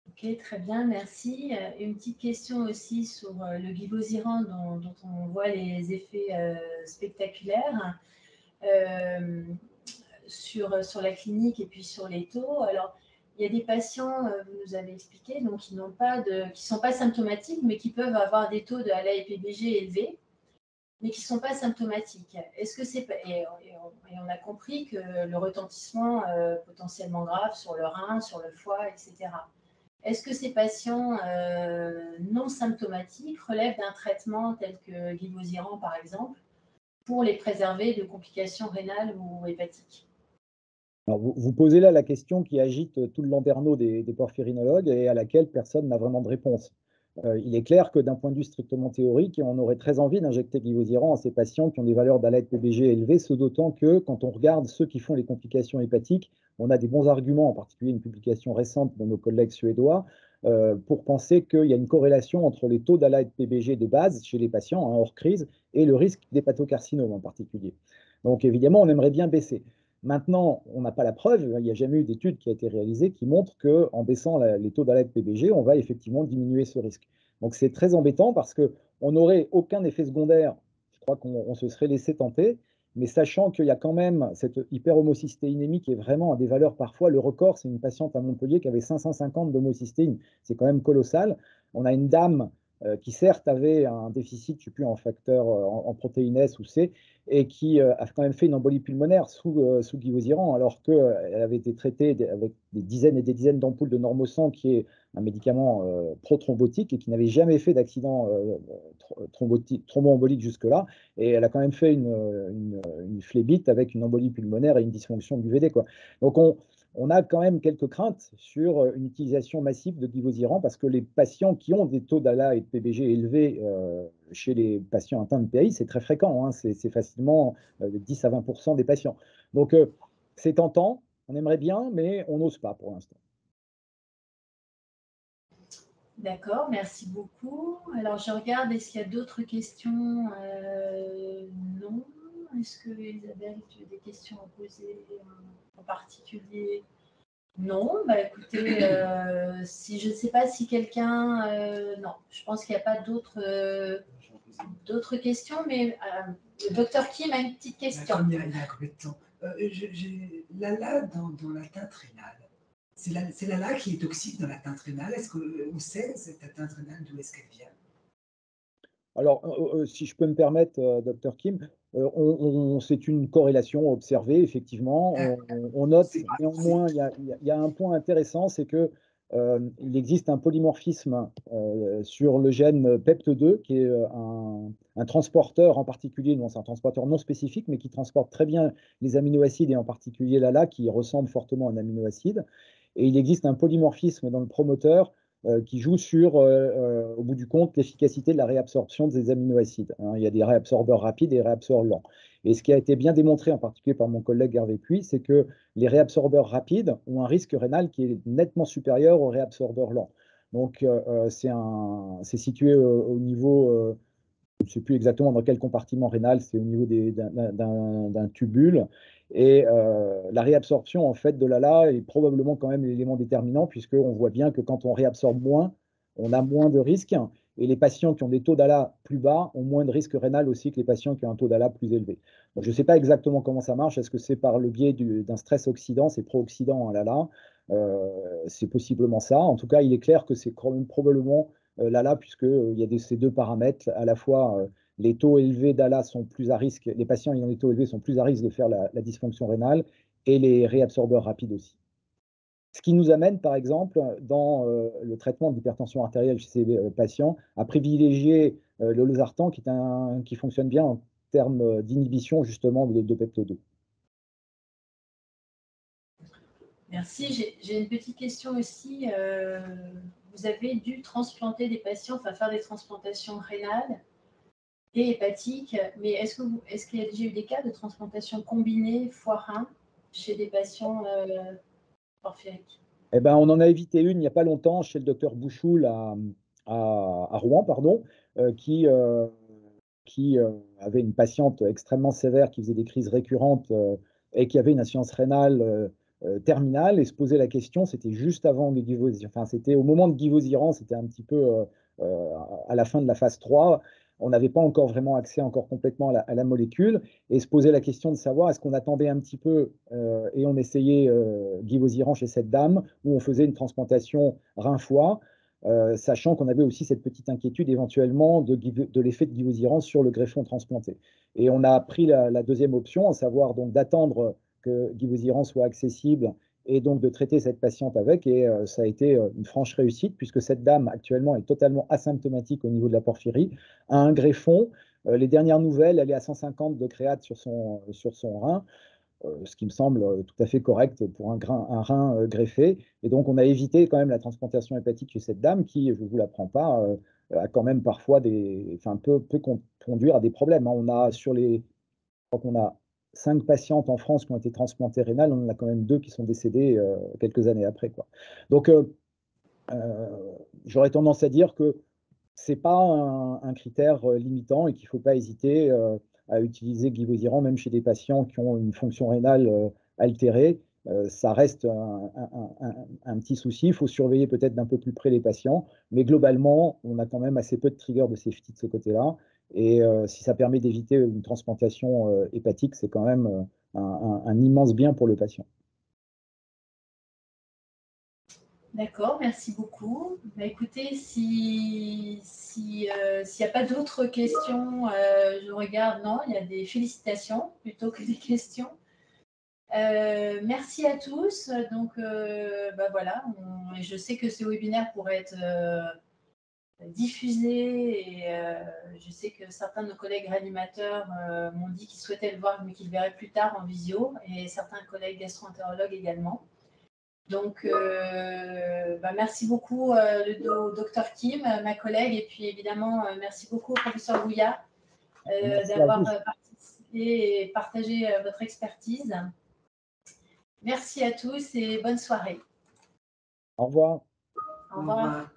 Ok, très bien, merci. Une petite question aussi sur le guivosiran dont on voit les effets spectaculaires sur la clinique et puis sur les taux. Alors, il y a des patients, vous nous avez expliqué, donc qui n'ont pas qui sont pas symptomatiques, mais qui peuvent avoir des taux de ALA et PBG élevés, mais qui ne sont pas symptomatiques. Est-ce que c'est et on a compris que le retentissement potentiellement grave sur le rein, sur le foie, etc. Est-ce que ces patients non symptomatiques relèvent d'un traitement tel que guivosiran, par exemple, pour les préserver de complications rénales ou hépatiques? Alors, vous posez là la question qui agite tout le landerneau des porphyrinologues et à laquelle personne n'a vraiment de réponse. Il est clair que d'un point de vue strictement théorique, on aurait très envie d'injecter guivosiran à ces patients qui ont des valeurs d'ALET-PBG élevées, ce d'autant que quand on regarde ceux qui font les complications hépatiques, on a des bons arguments, en particulier une publication récente de nos collègues suédois, pour penser qu'il y a une corrélation entre les taux d'ALET-PBG de base chez les patients, hein, hors crise, et le risque d'hépatocarcinome en particulier. Donc évidemment, on aimerait bien baisser. Maintenant, on n'a pas la preuve, il n'y a jamais eu d'étude qui a été réalisée qui montre qu'en baissant les taux d'ALET-PBG, on va effectivement diminuer ce risque. Donc c'est très embêtant parce qu'on n'aurait aucun effet secondaire. Je crois qu'on se serait laissé tenter, mais sachant qu'il y a quand même cette hyperhomocystéinémie qui est vraiment à des valeurs parfois, le record, c'est une patiente à Montpellier qui avait 550 d'homocystéine. C'est quand même colossal. On a une dame qui certes avait un déficit, je ne sais plus, en facteur, en protéine S ou C, et qui a quand même fait une embolie pulmonaire sous guivosiran, alors qu'elle avait été traitée avec des dizaines et des dizaines d'ampoules de normosang, qui est un médicament prothrombotique et qui n'avait jamais fait d'accident thromboembolique jusque-là. Et elle a quand même fait une phlébite avec une embolie pulmonaire et une dysfonction du VD, quoi. Donc on a quand même quelques craintes sur une utilisation massive de guivosiran parce que les patients qui ont des taux d'ALA et de PBG élevés chez les patients atteints de PAI, c'est très fréquent, hein, c'est facilement 10 à 20% des patients. Donc c'est tentant, on aimerait bien, mais on n'ose pas pour l'instant. D'accord, merci beaucoup. Alors, je regarde, est-ce qu'il y a d'autres questions? Non. Est-ce que, Isabelle, tu as des questions à poser en particulier? Non, bah écoutez, si je ne sais pas si quelqu'un, non, je pense qu'il n'y a pas d'autres questions, mais le docteur Kim a une petite question. Comme il y a combien de temps l'ALA dans l'atteinte rénale, c'est l'ALA qui est toxique dans l'atteinte rénale. Est-ce qu'on sait cette atteinte rénale, d'où est-ce qu'elle vient? Alors, si je peux me permettre, docteur Kim, c'est une corrélation observée, effectivement. On note C'est pas, néanmoins, il y a un point intéressant, c'est que il existe un polymorphisme sur le gène PEPT2, qui est un transporteur en particulier, non, c'est un transporteur non spécifique, mais qui transporte très bien les aminoacides, et en particulier l'ALA, qui ressemble fortement à un aminoacide. Et il existe un polymorphisme dans le promoteur qui joue sur, au bout du compte, l'efficacité de la réabsorption des aminoacides. Hein. Il y a des réabsorbeurs rapides et des réabsorbeurs lents. Et ce qui a été bien démontré, en particulier par mon collègue Hervé Puy, c'est que les réabsorbeurs rapides ont un risque rénal qui est nettement supérieur aux réabsorbeurs lents. Donc, c'est situé au niveau, je ne sais plus exactement dans quel compartiment rénal, c'est au niveau d'un tubule. Et la réabsorption en fait de l'ALA est probablement quand même l'élément déterminant, puisqu'on voit bien que quand on réabsorbe moins, on a moins de risques. Et les patients qui ont des taux d'ALA plus bas ont moins de risques rénal aussi que les patients qui ont un taux d'ALA plus élevé. Donc, je ne sais pas exactement comment ça marche. Est-ce que c'est par le biais d'un stress oxydant, c'est pro-oxydant à l'ALA? C'est possiblement ça. En tout cas, il est clair que c'est probablement l'ALA, puisqu'il y a ces deux paramètres, à la fois les taux élevés d'ALA sont plus à risque, les patients ayant des taux élevés sont plus à risque de faire la dysfonction rénale, et les réabsorbeurs rapides aussi. Ce qui nous amène, par exemple, dans le traitement de l'hypertension artérielle chez ces patients, à privilégier le losartan, qui fonctionne bien en termes d'inhibition justement de PEPTO2. Merci. J'ai une petite question aussi. Vous avez dû transplanter des patients, enfin faire des transplantations rénales et hépatiques, mais est-ce qu'il y a déjà eu des cas de transplantation combinée foie-rein chez des patients porphyriques? Eh ben, on en a évité une il n'y a pas longtemps chez le docteur Bouchoul à Rouen, pardon, qui avait une patiente extrêmement sévère qui faisait des crises récurrentes et qui avait une insuffisance rénale terminale, et se posait la question, c'était juste avant de enfin, c'était au moment de Givosiran, c'était un petit peu euh, à la fin de la phase 3. On n'avait pas encore vraiment accès encore complètement à la molécule, et se posait la question de savoir est-ce qu'on attendait un petit peu et on essayait Givosiran chez cette dame, ou on faisait une transplantation rein-foie, sachant qu'on avait aussi cette petite inquiétude éventuellement de l'effet de Givosiran sur le greffon transplanté. Et on a pris la deuxième option, à savoir donc d'attendre que Givosiran soit accessible et donc de traiter cette patiente avec. Et ça a été une franche réussite, puisque cette dame actuellement est totalement asymptomatique au niveau de la porphyrie, a un greffon. Les dernières nouvelles, elle est à 150 de créate sur son rein, ce qui me semble tout à fait correct pour un rein greffé. Et donc, on a évité quand même la transplantation hépatique chez cette dame qui, je ne vous l'apprends pas, a quand même parfois peut conduire à des problèmes. Hein. Je crois qu'on a 5 patientes en France qui ont été transplantées rénales, on en a quand même 2 qui sont décédées quelques années après, quoi. Donc, j'aurais tendance à dire que ce n'est pas un critère limitant et qu'il ne faut pas hésiter à utiliser Givosiran, même chez des patients qui ont une fonction rénale altérée. Ça reste un petit souci. Il faut surveiller peut-être d'un peu plus près les patients, mais globalement, on a quand même assez peu de triggers de safety de ce côté-là. Et si ça permet d'éviter une transplantation hépatique, c'est quand même un immense bien pour le patient. D'accord, merci beaucoup. Bah, écoutez, s'il n'y a pas d'autres questions, je regarde, non, il y a des félicitations plutôt que des questions. Merci à tous. Donc, bah voilà, je sais que ce webinaire pourrait être diffusé, et je sais que certains de nos collègues réanimateurs m'ont dit qu'ils souhaitaient le voir, mais qu'ils le verraient plus tard en visio, et certains collègues gastro-entérologues également. Donc, bah merci beaucoup au docteur Kim, ma collègue, et puis évidemment, merci beaucoup au professeur Gouya d'avoir participé et partagé votre expertise. Merci à tous et bonne soirée. Au revoir. Au revoir.